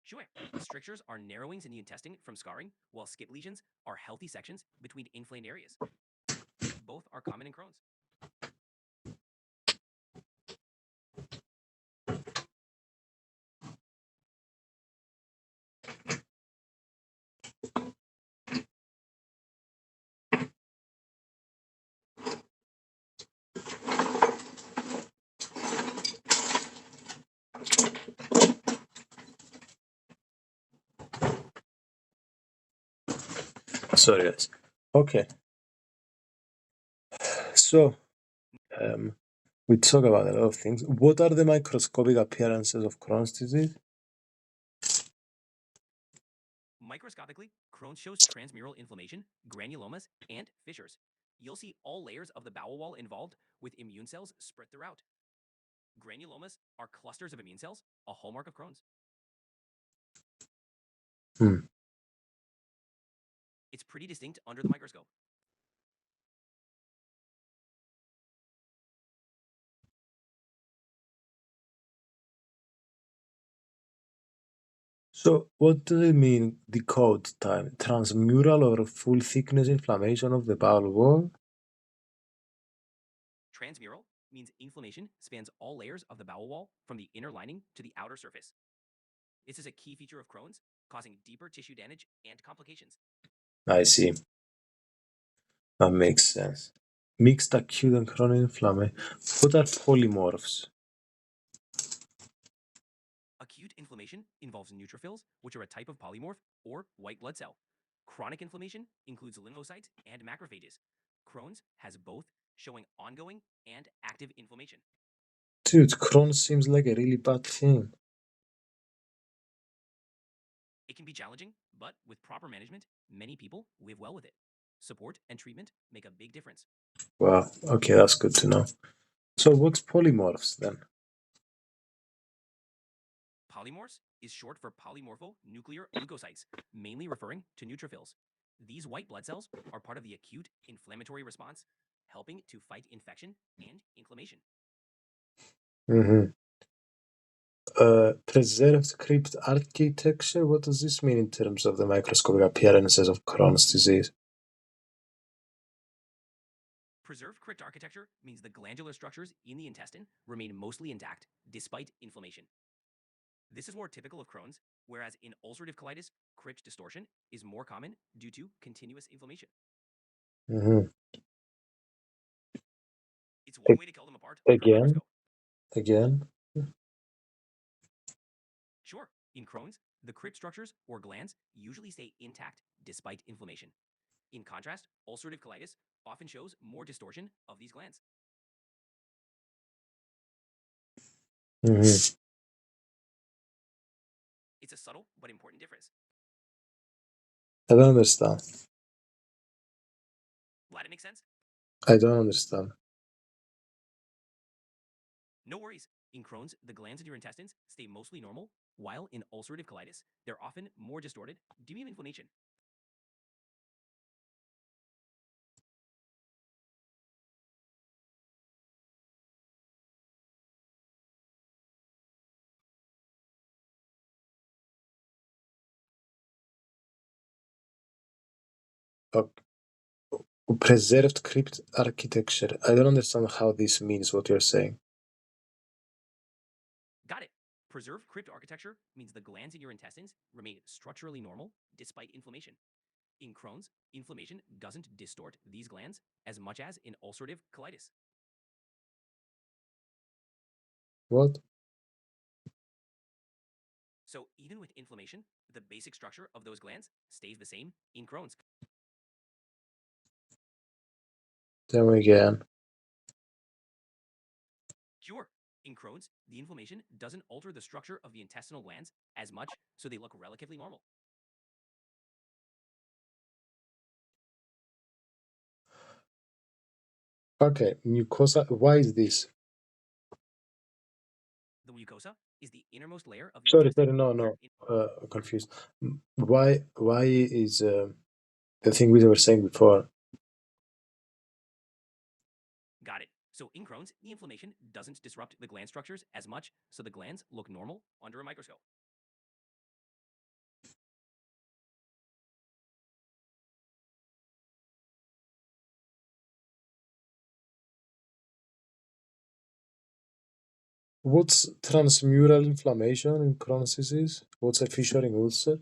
Sure, strictures are narrowings in the intestine from scarring, while skip lesions are healthy sections between inflamed areas. Both are common in Crohn's. Sorry, guys. Okay, so um, we talk about a lot of things. What are the microscopic appearances of Crohn's disease? Microscopically, Crohn's shows transmural inflammation, granulomas, and fissures. You'll see all layers of the bowel wall involved with immune cells spread throughout. Granulomas are clusters of immune cells, a hallmark of Crohn's. Hmm. It's pretty distinct under the microscope. So, what does it mean, decode time? Transmural or full thickness inflammation of the bowel wall? Transmural means inflammation spans all layers of the bowel wall from the inner lining to the outer surface. This is a key feature of Crohn's, causing deeper tissue damage and complications. I see. That makes sense. Mixed acute and chronic inflammation. What are polymorphs? Acute inflammation involves neutrophils, which are a type of polymorph or white blood cell. Chronic inflammation includes lymphocytes and macrophages. Crohn's has both, showing ongoing and active inflammation. Dude, Crohn's seems like a really bad thing. It can be challenging, but with proper management, many people live well with it. Support and treatment make a big difference. Wow, okay, that's good to know. So, what's polymorphs then? Polymorphs is short for polymorphonuclear leukocytes, mainly referring to neutrophils. These white blood cells are part of the acute inflammatory response, helping to fight infection and inflammation. Mm-hmm. Preserved crypt architecture? What does this mean in terms of the microscopic appearances of Crohn's disease? Preserved crypt architecture means the glandular structures in the intestine remain mostly intact despite inflammation. This is more typical of Crohn's, whereas in ulcerative colitis, crypt distortion is more common due to continuous inflammation. Mm-hmm. It's one way to tell them apart under a Again, microscope. again. Sure, in Crohn's, the crypt structures or glands usually stay intact despite inflammation. In contrast, ulcerative colitis often shows more distortion of these glands. Mm-hmm. It's a subtle but important difference. I don't understand. Glad it makes sense? I don't understand. No worries. In Crohn's, the glands in your intestines stay mostly normal, while in ulcerative colitis, they're often more distorted due to inflammation. Uh, Preserved crypt architecture. I don't understand how this means what you're saying. Got it. Preserved crypt architecture means the glands in your intestines remain structurally normal despite inflammation. In Crohn's, inflammation doesn't distort these glands as much as in ulcerative colitis. What? So, even with inflammation, the basic structure of those glands stays the same in Crohn's. Tell me again. Sure. In Crohn's, the inflammation doesn't alter the structure of the intestinal glands as much, so they look relatively normal. Okay, mucosa. Why is this? The mucosa is the innermost layer of the Sorry, intestine. sorry, no, no. Confused. Why is the thing we were saying before? Got it. So in Crohn's, the inflammation doesn't disrupt the gland structures as much, so the glands look normal under a microscope. What's transmural inflammation in Crohn's disease? What's a fissuring ulcer?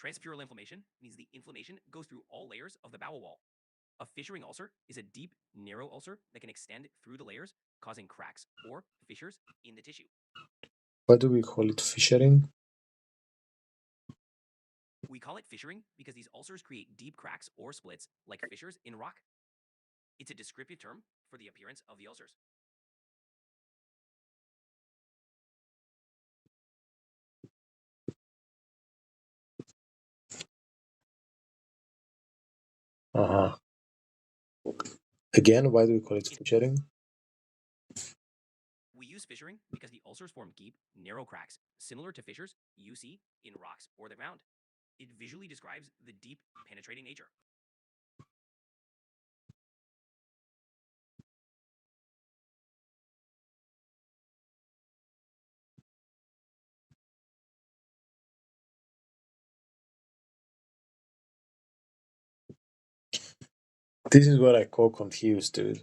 Transfural inflammation means the inflammation goes through all layers of the bowel wall. A fissuring ulcer is a deep, narrow ulcer that can extend through the layers, causing cracks or fissures in the tissue. Why do we call it fissuring? We call it fissuring because these ulcers create deep cracks or splits like fissures in rock. It's a descriptive term for the appearance of the ulcers. Uh-huh. Again, why do we call it fissuring? We use fissuring because the ulcers form deep, narrow cracks, similar to fissures you see in rocks or the ground. It visually describes the deep, penetrating nature. This is what I call confused, dude.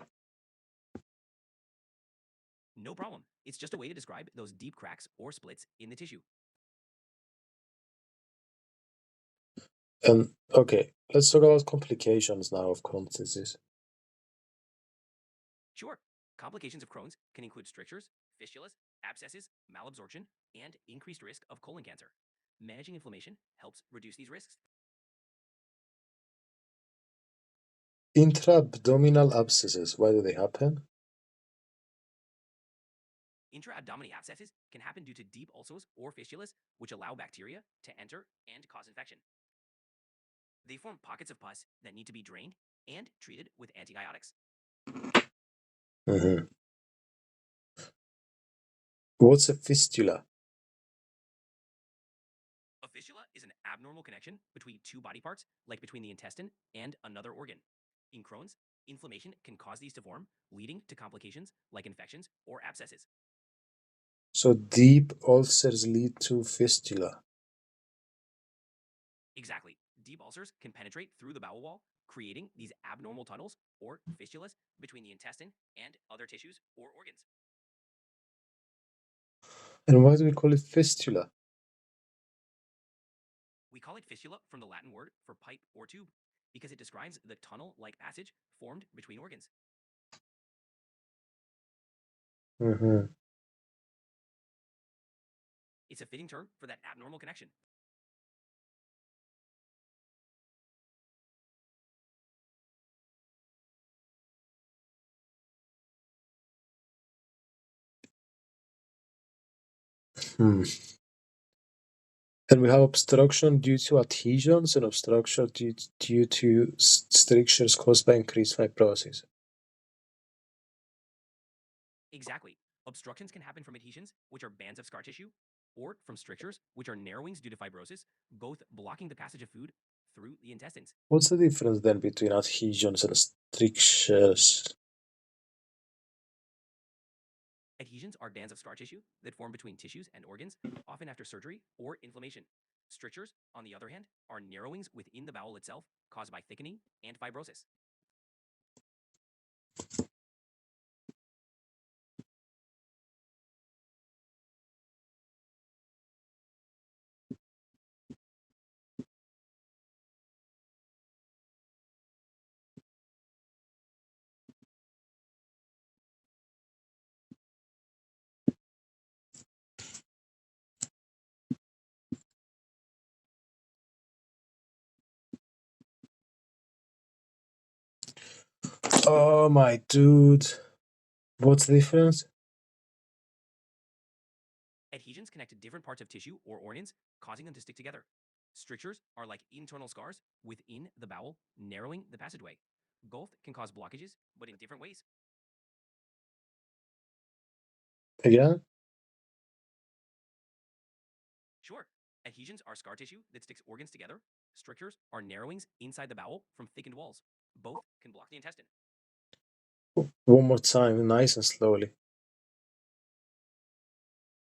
No problem. It's just a way to describe those deep cracks or splits in the tissue. And okay, let's talk about complications now of Crohn's disease. Sure, complications of Crohn's can include strictures, fistulas, abscesses, malabsorption, and increased risk of colon cancer. Managing inflammation helps reduce these risks. Intra-abdominal abscesses, why do they happen? Intra-abdominal abscesses can happen due to deep ulcers or fistulas, which allow bacteria to enter and cause infection. They form pockets of pus that need to be drained and treated with antibiotics. Mm-hmm. What's a fistula? A fistula is an abnormal connection between two body parts, like between the intestine and another organ. In Crohn's, inflammation can cause these to form, leading to complications like infections or abscesses. So deep ulcers lead to fistula. Exactly. Deep ulcers can penetrate through the bowel wall, creating these abnormal tunnels or fistulas between the intestine and other tissues or organs. And why do we call it fistula? We call it fistula from the Latin word for pipe or tube because it describes the tunnel like passage formed between organs. Mm-hmm. It's a fitting term for that abnormal connection. Hmm. And we have obstruction due to adhesions and obstruction due to strictures caused by increased fibrosis. Exactly. Obstructions can happen from adhesions, which are bands of scar tissue, or from strictures, which are narrowings due to fibrosis, both blocking the passage of food through the intestines. What's the difference then between adhesions and strictures? Adhesions are bands of scar tissue that form between tissues and organs, often after surgery or inflammation. Strictures, on the other hand, are narrowings within the bowel itself caused by thickening and fibrosis. Oh my dude. What's the difference? Adhesions connect to different parts of tissue or organs, causing them to stick together. Strictures are like internal scars within the bowel, narrowing the passageway. Both can cause blockages, but in different ways. Again? Sure, adhesions are scar tissue that sticks organs together. Strictures are narrowings inside the bowel from thickened walls. Both can block the intestine. One more time, nice and slowly.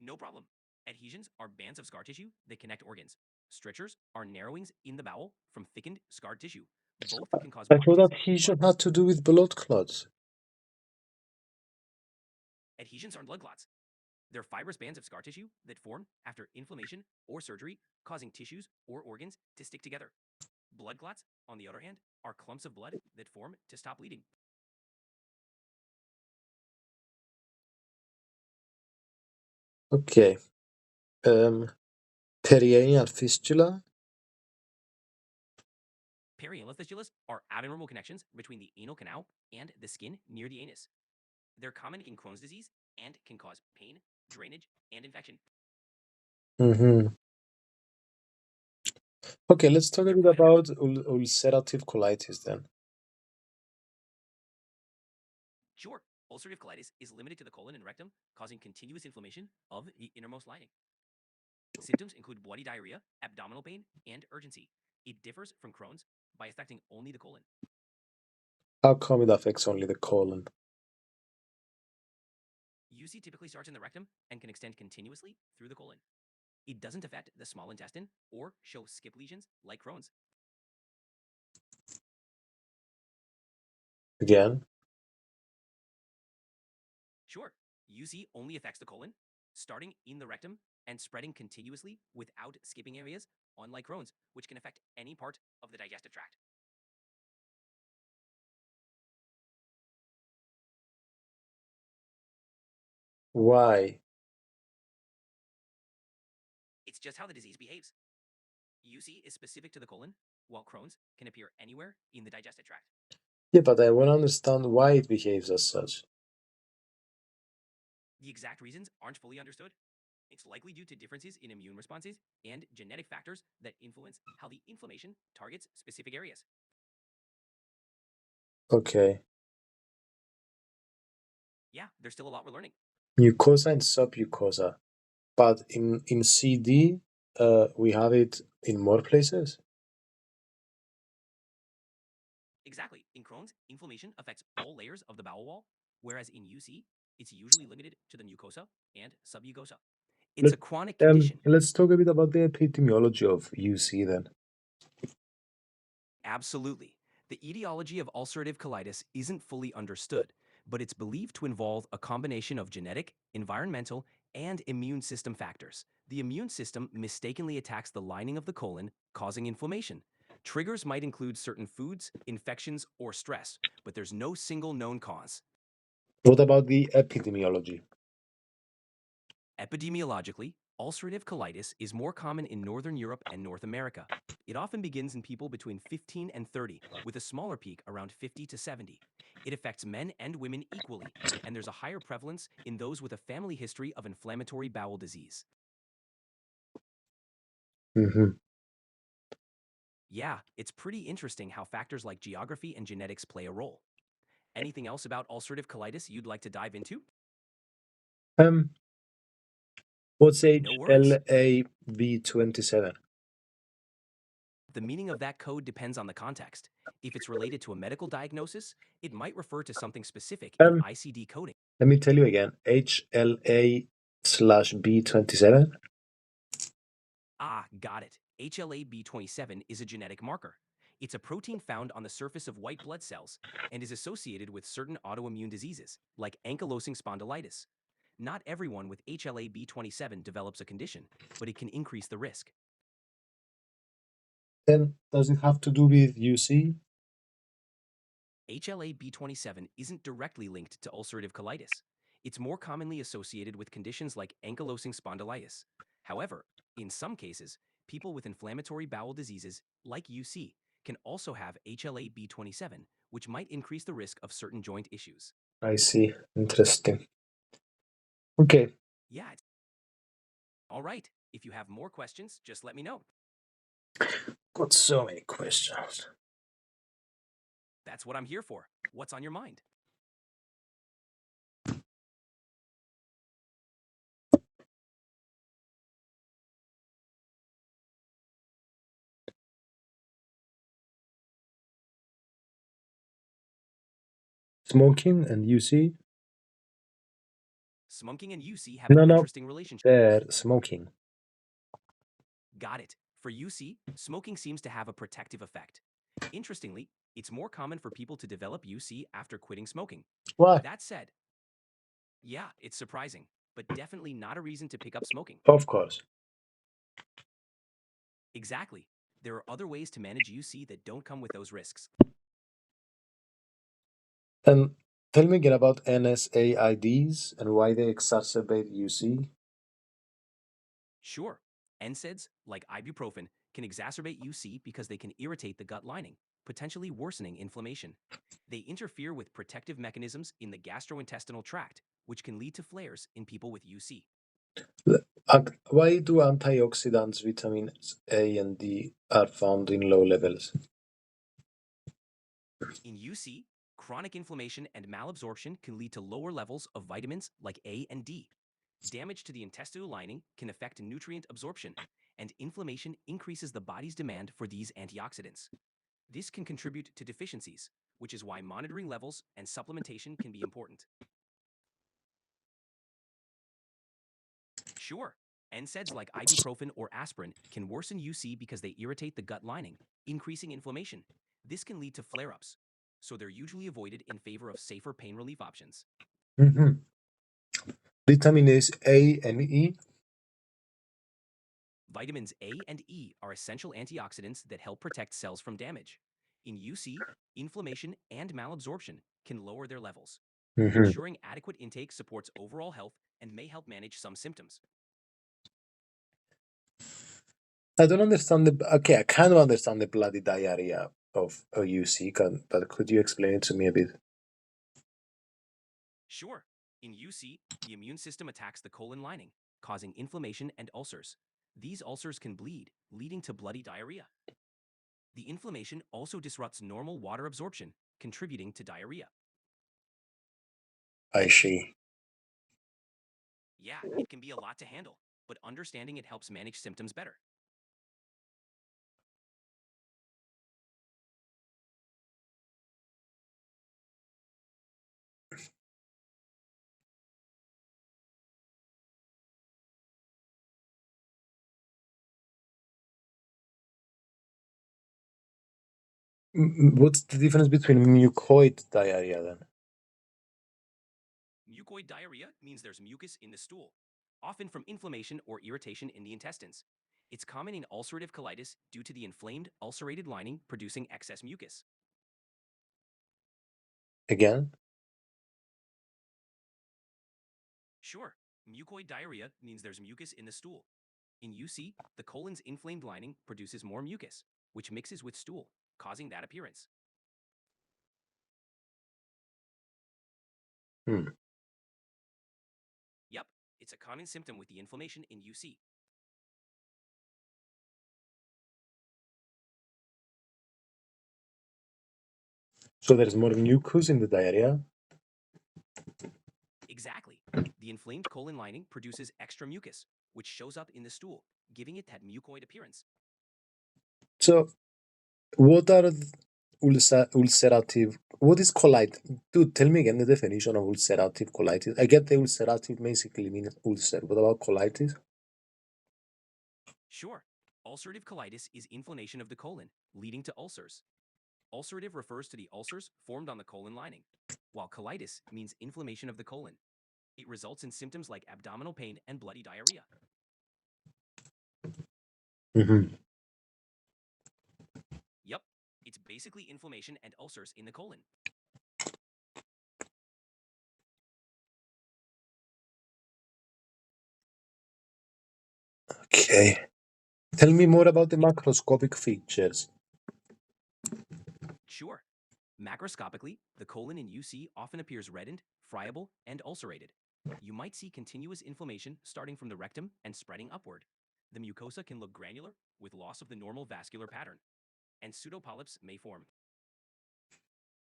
No problem. Adhesions are bands of scar tissue that connect organs. Strictures are narrowings in the bowel from thickened scarred tissue. Both can cause I thought blockages, adhesion but had to do with blood clots. adhesions aren't blood clots. They're fibrous bands of scar tissue that form after inflammation or surgery, causing tissues or organs to stick together. Blood clots, on the other hand, are clumps of blood that form to stop bleeding. Okay. Um, Perianal fistula? Perianal fistulas are abnormal connections between the anal canal and the skin near the anus. They're common in Crohn's disease and can cause pain, drainage, and infection. Mm-hmm. Okay, let's talk a They're bit quite about ulcerative colitis then. Sure, ulcerative colitis is limited to the colon and rectum, causing continuous inflammation of the innermost lining. Symptoms include bloody diarrhea, abdominal pain, and urgency. It differs from Crohn's by affecting only the colon. How come it affects only the colon? UC typically starts in the rectum and can extend continuously through the colon. It doesn't affect the small intestine or show skip lesions like Crohn's. Again? Sure, UC only affects the colon, starting in the rectum and spreading continuously without skipping areas, unlike Crohn's, which can affect any part of the digestive tract. Why? It's just how the disease behaves. UC is specific to the colon, while Crohn's can appear anywhere in the digestive tract. Yeah, but I want to understand why it behaves as such. The exact reasons aren't fully understood. It's likely due to differences in immune responses and genetic factors that influence how the inflammation targets specific areas. Okay. Yeah, there's still a lot we're learning. Mucosa and submucosa. But in CD, we have it in more places. Exactly. In Crohn's, inflammation affects all layers of the bowel wall, whereas in UC, it's usually limited to the mucosa and submucosa. It's Let, a chronic condition. let's talk a bit about the epidemiology of UC then. Absolutely. The etiology of ulcerative colitis isn't fully understood, but it's believed to involve a combination of genetic, environmental, and immune system factors. The immune system mistakenly attacks the lining of the colon, causing inflammation. Triggers might include certain foods, infections, or stress, but there's no single known cause. What about the epidemiology? Epidemiologically, ulcerative colitis is more common in Northern Europe and North America. It often begins in people between 15 and 30, with a smaller peak around 50 to 70. It affects men and women equally, and there's a higher prevalence in those with a family history of inflammatory bowel disease. Hmm. Yeah, it's pretty interesting how factors like geography and genetics play a role. Anything else about ulcerative colitis you'd like to dive into? Um, what's No worries. HLAB27? The meaning of that code depends on the context. If it's related to a medical diagnosis, it might refer to something specific in Um, ICD coding. let me tell you again. HLA/B27. Ah, got it. HLA-B27 is a genetic marker. It's a protein found on the surface of white blood cells and is associated with certain autoimmune diseases, like ankylosing spondylitis. Not everyone with HLA-B27 develops a condition, but it can increase the risk. Then does it have to do with UC? HLA-B27 isn't directly linked to ulcerative colitis. It's more commonly associated with conditions like ankylosing spondylitis. However, in some cases, people with inflammatory bowel diseases, like UC, can also have HLA-B27, which might increase the risk of certain joint issues. I see. Interesting. Okay. Yeah, all right. If you have more questions, just let me know. Got so many questions. That's what I'm here for. What's on your mind? Smoking and UC? Smoking and UC have an No, no. interesting relationship. There, smoking. Got it. For UC, smoking seems to have a protective effect. Interestingly, it's more common for people to develop UC after quitting smoking. Why? That said, yeah, it's surprising, but definitely not a reason to pick up smoking. Of course. Exactly. There are other ways to manage UC that don't come with those risks. And tell me again about NSAIDs and why they exacerbate UC. Sure, NSAIDs, like ibuprofen, can exacerbate UC because they can irritate the gut lining, potentially worsening inflammation. They interfere with protective mechanisms in the gastrointestinal tract, which can lead to flares in people with UC. Why do antioxidants, vitamins A and D, are found in low levels? In UC, chronic inflammation and malabsorption can lead to lower levels of vitamins like A and D. Damage to the intestinal lining can affect nutrient absorption, and inflammation increases the body's demand for these antioxidants. This can contribute to deficiencies, which is why monitoring levels and supplementation can be important. Sure, NSAIDs like ibuprofen or aspirin can worsen UC because they irritate the gut lining, increasing inflammation. This can lead to flare-ups, so they're usually avoided in favor of safer pain relief options. Mhm. Vitamins A and E. Vitamins A and E are essential antioxidants that help protect cells from damage. In UC, inflammation and malabsorption can lower their levels. Mhm. Ensuring adequate intake supports overall health and may help manage some symptoms. I don't understand the. Okay, I kind of understand the bloody diarrhea of a UC, but could you explain it to me a bit? Sure, in UC, the immune system attacks the colon lining, causing inflammation and ulcers. These ulcers can bleed, leading to bloody diarrhea. The inflammation also disrupts normal water absorption, contributing to diarrhea. I see. Yeah, it can be a lot to handle, but understanding it helps manage symptoms better. What's the difference between mucoid diarrhea then? Mucoid diarrhea means there's mucus in the stool, often from inflammation or irritation in the intestines. It's common in ulcerative colitis due to the inflamed, ulcerated lining producing excess mucus. Again? Sure, mucoid diarrhea means there's mucus in the stool. In UC, the colon's inflamed lining produces more mucus, which mixes with stool, causing that appearance. Hmm. Yep, it's a common symptom with the inflammation in UC. So there's more mucus in the diarrhea? Exactly. The inflamed colon lining produces extra mucus, which shows up in the stool, giving it that mucoid appearance. So, what are ulcerative? What is colitis? Dude, tell me again the definition of ulcerative colitis. I get the ulcerative basically means ulcer. What about colitis? Sure, ulcerative colitis is inflammation of the colon, leading to ulcers. Ulcerative refers to the ulcers formed on the colon lining, while colitis means inflammation of the colon. It results in symptoms like abdominal pain and bloody diarrhea. Hmm. Yup, it's basically inflammation and ulcers in the colon. Okay. Tell me more about the macroscopic features. Sure, macroscopically, the colon in UC often appears reddened, friable, and ulcerated. You might see continuous inflammation starting from the rectum and spreading upward. The mucosa can look granular with loss of the normal vascular pattern, and pseudopolyps may form.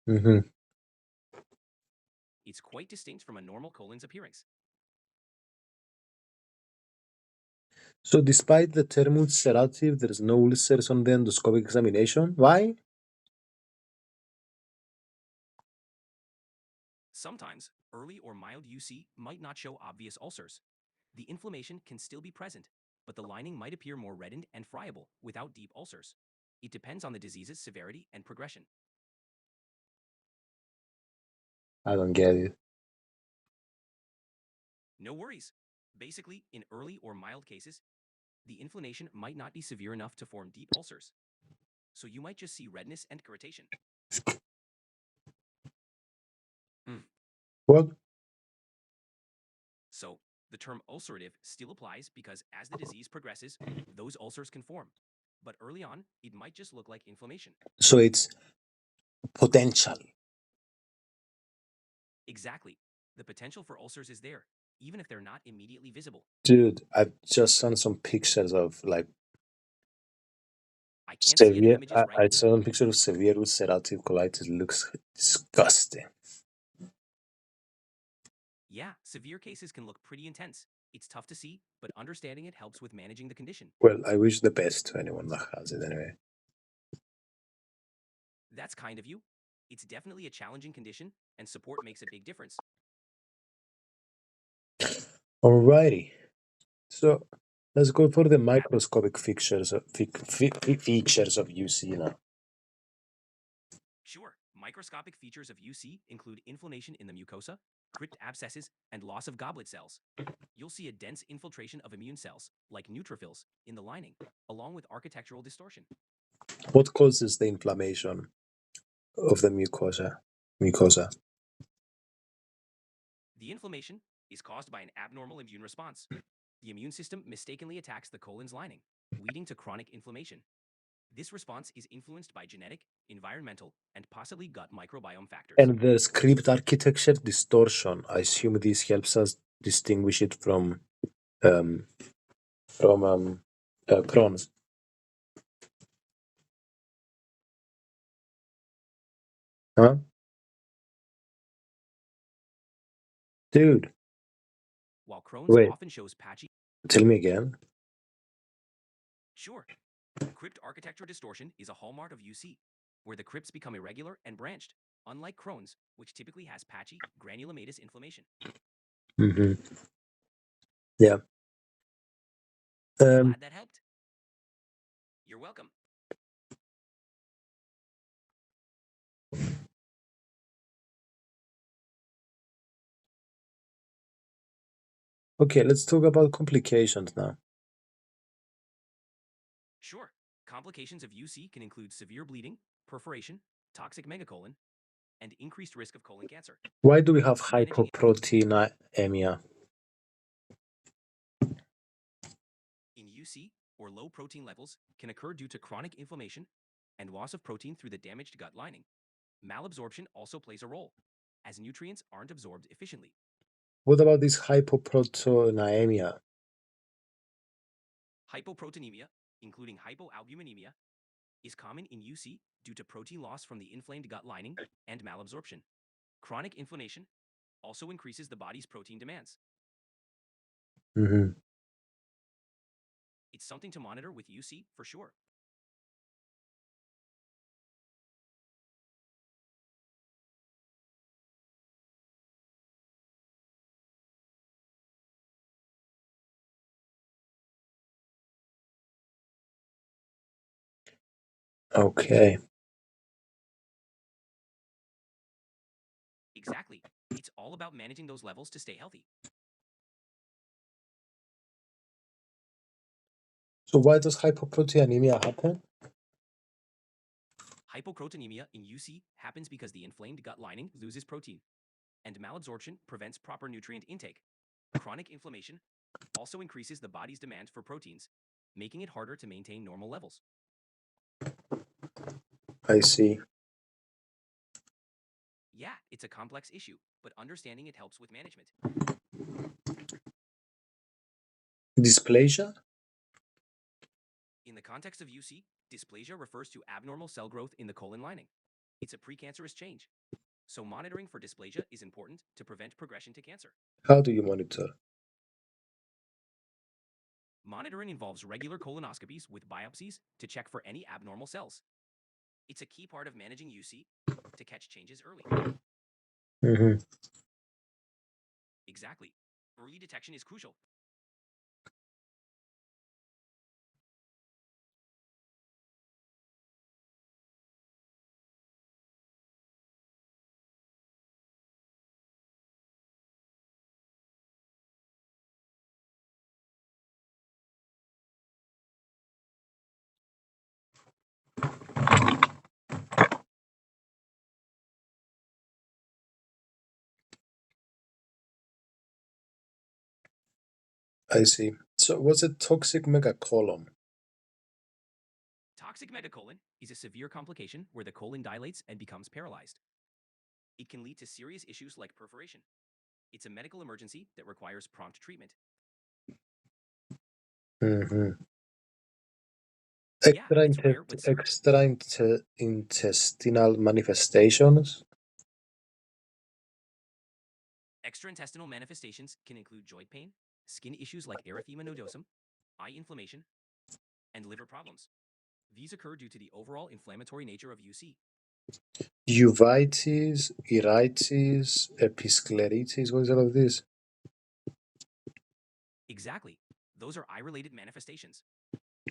Hmm. It's quite distinct from a normal colon's appearance. So, despite the term ulcerative, there is no ulcers on the endoscopic examination. Why? Sometimes, early or mild UC might not show obvious ulcers. The inflammation can still be present, but the lining might appear more reddened and friable without deep ulcers. It depends on the disease's severity and progression. I don't get it. No worries. Basically, in early or mild cases, the inflammation might not be severe enough to form deep ulcers. So you might just see redness and irritation. Mm. What? So the term ulcerative still applies because as the disease progresses, those ulcers can form. But early on, it might just look like inflammation. So it's potential. Exactly. The potential for ulcers is there, even if they're not immediately visible. Dude, I've just seen some pictures of like I can't see any severe. images I right. saw some picture of severe ulcerative colitis. Looks disgusting. Yeah, severe cases can look pretty intense. It's tough to see, but understanding it helps with managing the condition. Well, I wish the best to anyone that has it anyway. That's kind of you. It's definitely a challenging condition, and support makes a big difference. Alrighty. So let's go for the That microscopic features of UC now. Sure, microscopic features of UC include inflammation in the mucosa, crypt abscesses, and loss of goblet cells. You'll see a dense infiltration of immune cells, like neutrophils, in the lining, along with architectural distortion. What causes the inflammation of the mucosa? Mucosa. The inflammation is caused by an abnormal immune response. The immune system mistakenly attacks the colon's lining, leading to chronic inflammation. This response is influenced by genetic, environmental, and possibly gut microbiome factors. And the script architecture distortion. I assume this helps us distinguish it um, from Crohn's. Huh? Dude, While Crohn's wait, often shows patchy, tell me again. sure, crypt architecture distortion is a hallmark of UC, where the crypts become irregular and branched, unlike Crohn's, which typically has patchy, granulomatous inflammation. Hmm. Yeah. Glad that helped. You're welcome. Okay, let's talk about complications now. Sure, complications of UC can include severe bleeding, perforation, toxic megacolon, and increased risk of colon cancer. Why do we have Managing hypoproteinemia? in UC or low protein levels can occur due to chronic inflammation and loss of protein through the damaged gut lining. Malabsorption also plays a role, as nutrients aren't absorbed efficiently. What about this hypoproteinemia? Hypoproteinemia, including hypoalbuminemia, is common in UC due to protein loss from the inflamed gut lining and malabsorption. Chronic inflammation also increases the body's protein demands. Hmm. It's something to monitor with UC for sure. Okay. Exactly. It's all about managing those levels to stay healthy. So why does hypoproteinemia happen? Hypocrotinemia in UC happens because the inflamed gut lining loses protein, and malabsorption prevents proper nutrient intake. Chronic inflammation also increases the body's demand for proteins, making it harder to maintain normal levels. I see. Yeah, it's a complex issue, but understanding it helps with management. Dysplasia? In the context of UC, dysplasia refers to abnormal cell growth in the colon lining. It's a precancerous change. So monitoring for dysplasia is important to prevent progression to cancer. How do you monitor? Monitoring involves regular colonoscopies with biopsies to check for any abnormal cells. It's a key part of managing UC to catch changes early. Hmm. Exactly. Early detection is crucial. I see. So what's a toxic megacolon? Toxic megacolon is a severe complication where the colon dilates and becomes paralyzed. It can lead to serious issues like perforation. It's a medical emergency that requires prompt treatment. Hmm. Yeah, it's rare, but Extraintestinal manifestations? extraintestinal manifestations can include joint pain, skin issues like erythema nodosum, eye inflammation, and liver problems. These occur due to the overall inflammatory nature of UC. Uveitis, iritis, episcleritis, what is all of this? Exactly. Those are eye-related manifestations.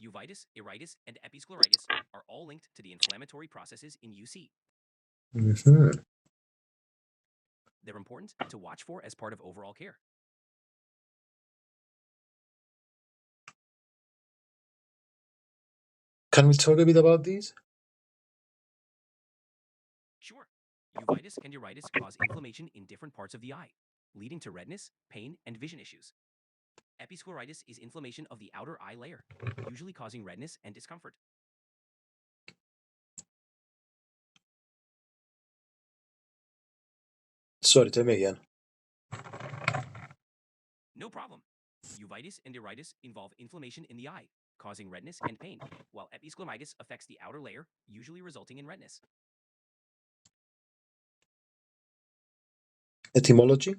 Uveitis, iritis, and episcleritis are all linked to the inflammatory processes in UC. Hmm. They're important to watch for as part of overall care. Can we talk a bit about these? Sure, uveitis and iritis cause inflammation in different parts of the eye, leading to redness, pain, and vision issues. Episcleritis is inflammation of the outer eye layer, usually causing redness and discomfort. Sorry, tell me again. No problem. Uveitis and iritis involve inflammation in the eye, causing redness and pain, while episcleritis affects the outer layer, usually resulting in redness. Etymology?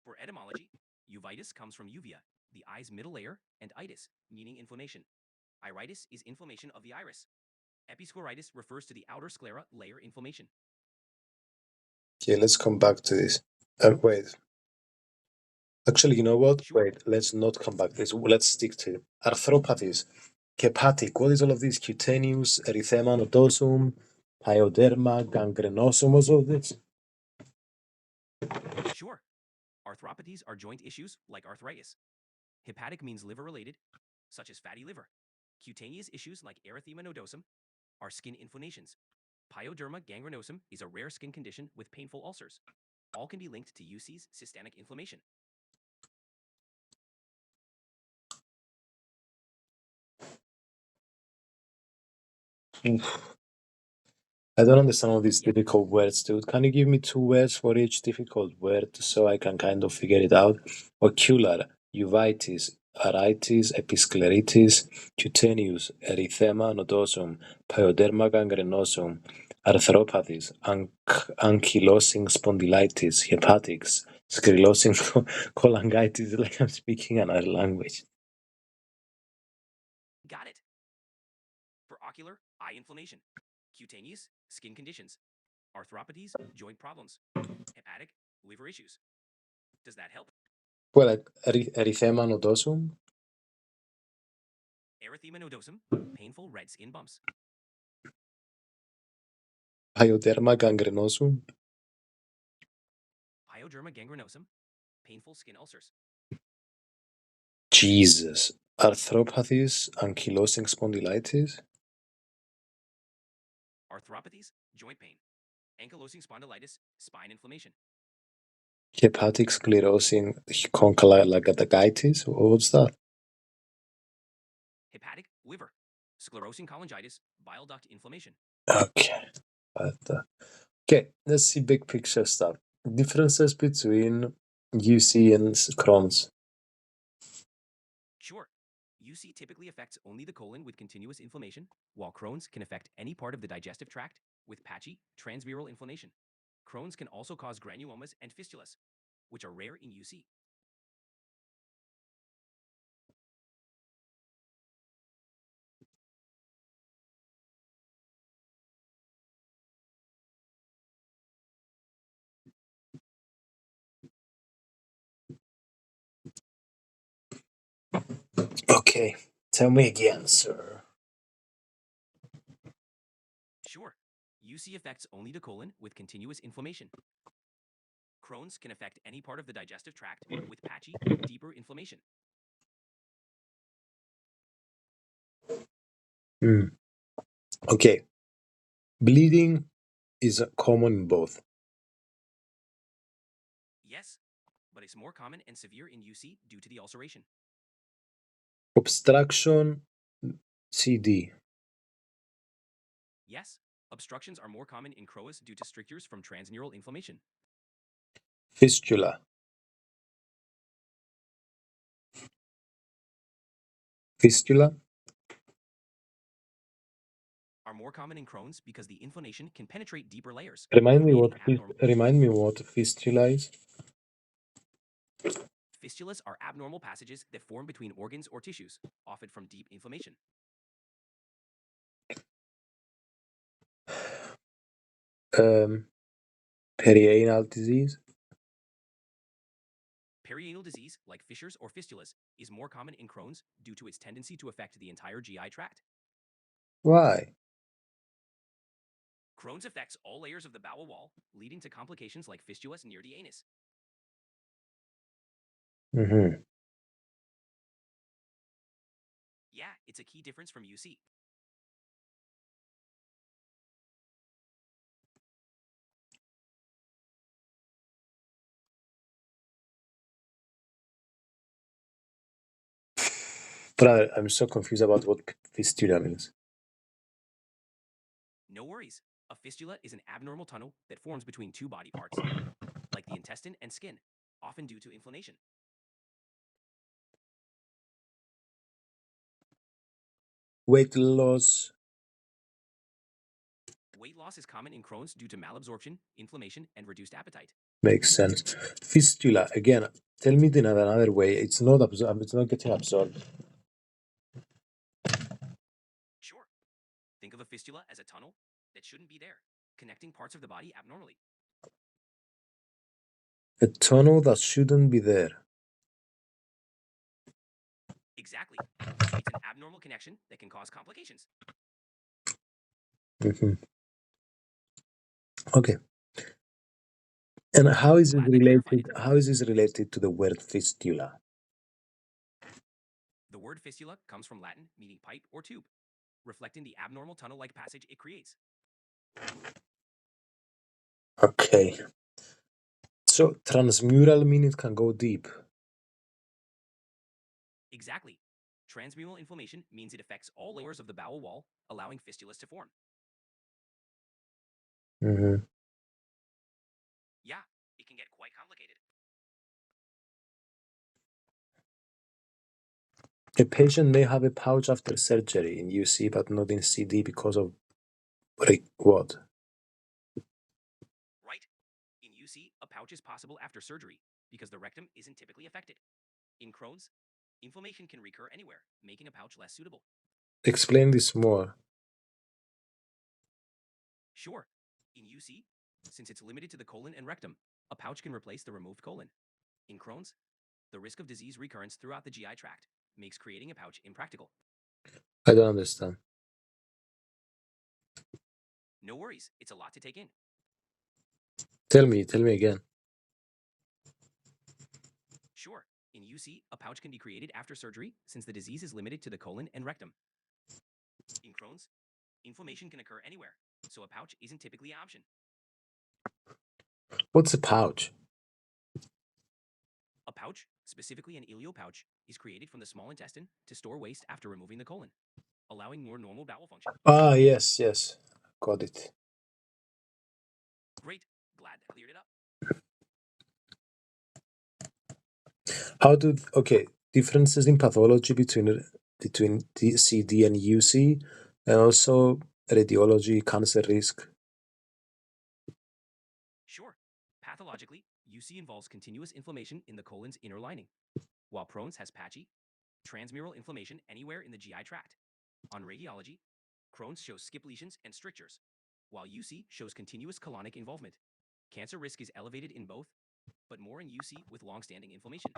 For etymology, uveitis comes from uvea, the eye's middle layer, and itis, meaning inflammation. Iritis is inflammation of the iris. Episcleritis refers to the outer sclera layer inflammation. Okay, let's come back to this. Wait. Actually, you know what? Sure, Wait, let's not come back to this. Let's stick to arthropathies. Hepatic, what is all of this? Cutaneous, erythema nodosum, pyoderma, gangrenosum, what's all of this? sure. Arthropathies are joint issues like arthritis. Hepatic means liver related, such as fatty liver. Cutaneous issues like erythema nodosum are skin inflammations. Pyoderma gangrenosum is a rare skin condition with painful ulcers. All can be linked to UC's systemic inflammation. I don't understand all these Yeah, difficult words, dude. Can you give me two words for each difficult word so I can kind of figure it out? Ocular, uveitis, aritis, episcleritis, cutaneous, erythema nodosum, pyoderma gangrenosum, arthropathies, ankylosing spondylitis, hepatics, sclerosing cholangitis, like I'm speaking another language. Got it. For ocular, eye inflammation. Cutaneous, skin conditions. Arthropathies, joint problems. Hepatic, liver issues. Does that help? Well, erythema nodosum, Erythema nodosum, painful red skin bumps. pyoderma gangrenosum, Pyoderma gangrenosum, painful skin ulcers. Jesus, arthropathies, ankylosing spondylitis, Arthropathies, joint pain. Ankylosing spondylitis, spine inflammation. hepatic sclerosing cholangitis. What's that? Hepatic, liver. Sclerosing cholangitis, bile duct inflammation. Okay. Okay, let's see big picture stuff. Differences between UC and Crohn's. Sure. UC typically affects only the colon with continuous inflammation, while Crohn's can affect any part of the digestive tract with patchy, transmural inflammation. Crohn's can also cause granulomas and fistulas, which are rare in UC. Okay, tell me again, sir. Sure. UC affects only the colon with continuous inflammation. Crohn's can affect any part of the digestive tract with patchy, deeper inflammation. Okay, bleeding is common in both. Yes, but it's more common and severe in UC due to the ulceration. Obstruction, CD. Yes, obstructions are more common in Crohn's due to strictures from transmural inflammation. Fistula. Fistula. Are more common in Crohn's because the inflammation can penetrate deeper layers, Remind me creating what abnormal. fistula is. Fistulas are abnormal passages that form between organs or tissues, often from deep inflammation. Perianal disease. Perianal disease, like fissures or fistulas, is more common in Crohn's due to its tendency to affect the entire GI tract. Why? Crohn's affects all layers of the bowel wall, leading to complications like fistulas near the anus. Mm-hmm. Yeah, it's a key difference from UC. Brother, I'm so confused about what fistula means. No worries. A fistula is an abnormal tunnel that forms between two body parts, like the intestine and skin, often due to inflammation. Weight loss. Weight loss is common in Crohn's due to malabsorption, inflammation, and reduced appetite. Makes sense. Fistula, again, tell me in another way. It's not it's not getting absorbed. Sure. Think of a fistula as a tunnel that shouldn't be there, connecting parts of the body abnormally. A tunnel that shouldn't be there. Exactly. It's an abnormal connection that can cause complications. Mm-hmm. Okay. And how is it Glad that clarified related? it. How is this related to the word fistula? The word fistula comes from Latin meaning pipe or tube, reflecting the abnormal tunnel-like passage it creates. Okay. So transmural means it can go deep. Exactly. Transmural inflammation means it affects all layers of the bowel wall, allowing fistulas to form. Mm-hmm. Yeah, it can get quite complicated. A patient may have a pouch after surgery in UC, but not in CD because of what? pouch is possible after surgery because the rectum isn't typically affected. In Crohn's, inflammation can recur anywhere, making a pouch less suitable. Explain this more. Sure, in UC, since it's limited to the colon and rectum, a pouch can replace the removed colon. In Crohn's, the risk of disease recurrence throughout the GI tract makes creating a pouch impractical. I don't understand. No worries, it's a lot to take in. Tell me again. Sure, in UC, a pouch can be created after surgery since the disease is limited to the colon and rectum. In Crohn's, inflammation can occur anywhere, so a pouch isn't typically an option. What's a pouch? A pouch, specifically an ileal pouch, is created from the small intestine to store waste after removing the colon, allowing more normal bowel function. Ah, yes. Got it. Great, glad that cleared it up. Okay, differences in pathology between CD and UC, and also radiology, cancer risk. Sure, pathologically, UC involves continuous inflammation in the colon's inner lining, while Crohn's has patchy, transmural inflammation anywhere in the GI tract. On radiology, Crohn's shows skip lesions and strictures, while UC shows continuous colonic involvement. Cancer risk is elevated in both, but more in UC with long-standing inflammation.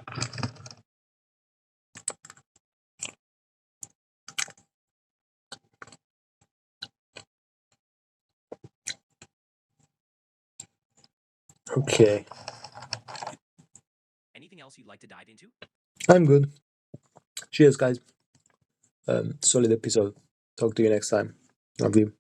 Okay, Anything else you'd like to dive into? I'm good. Cheers, guys. Solid episode. Talk to you next time. Love you.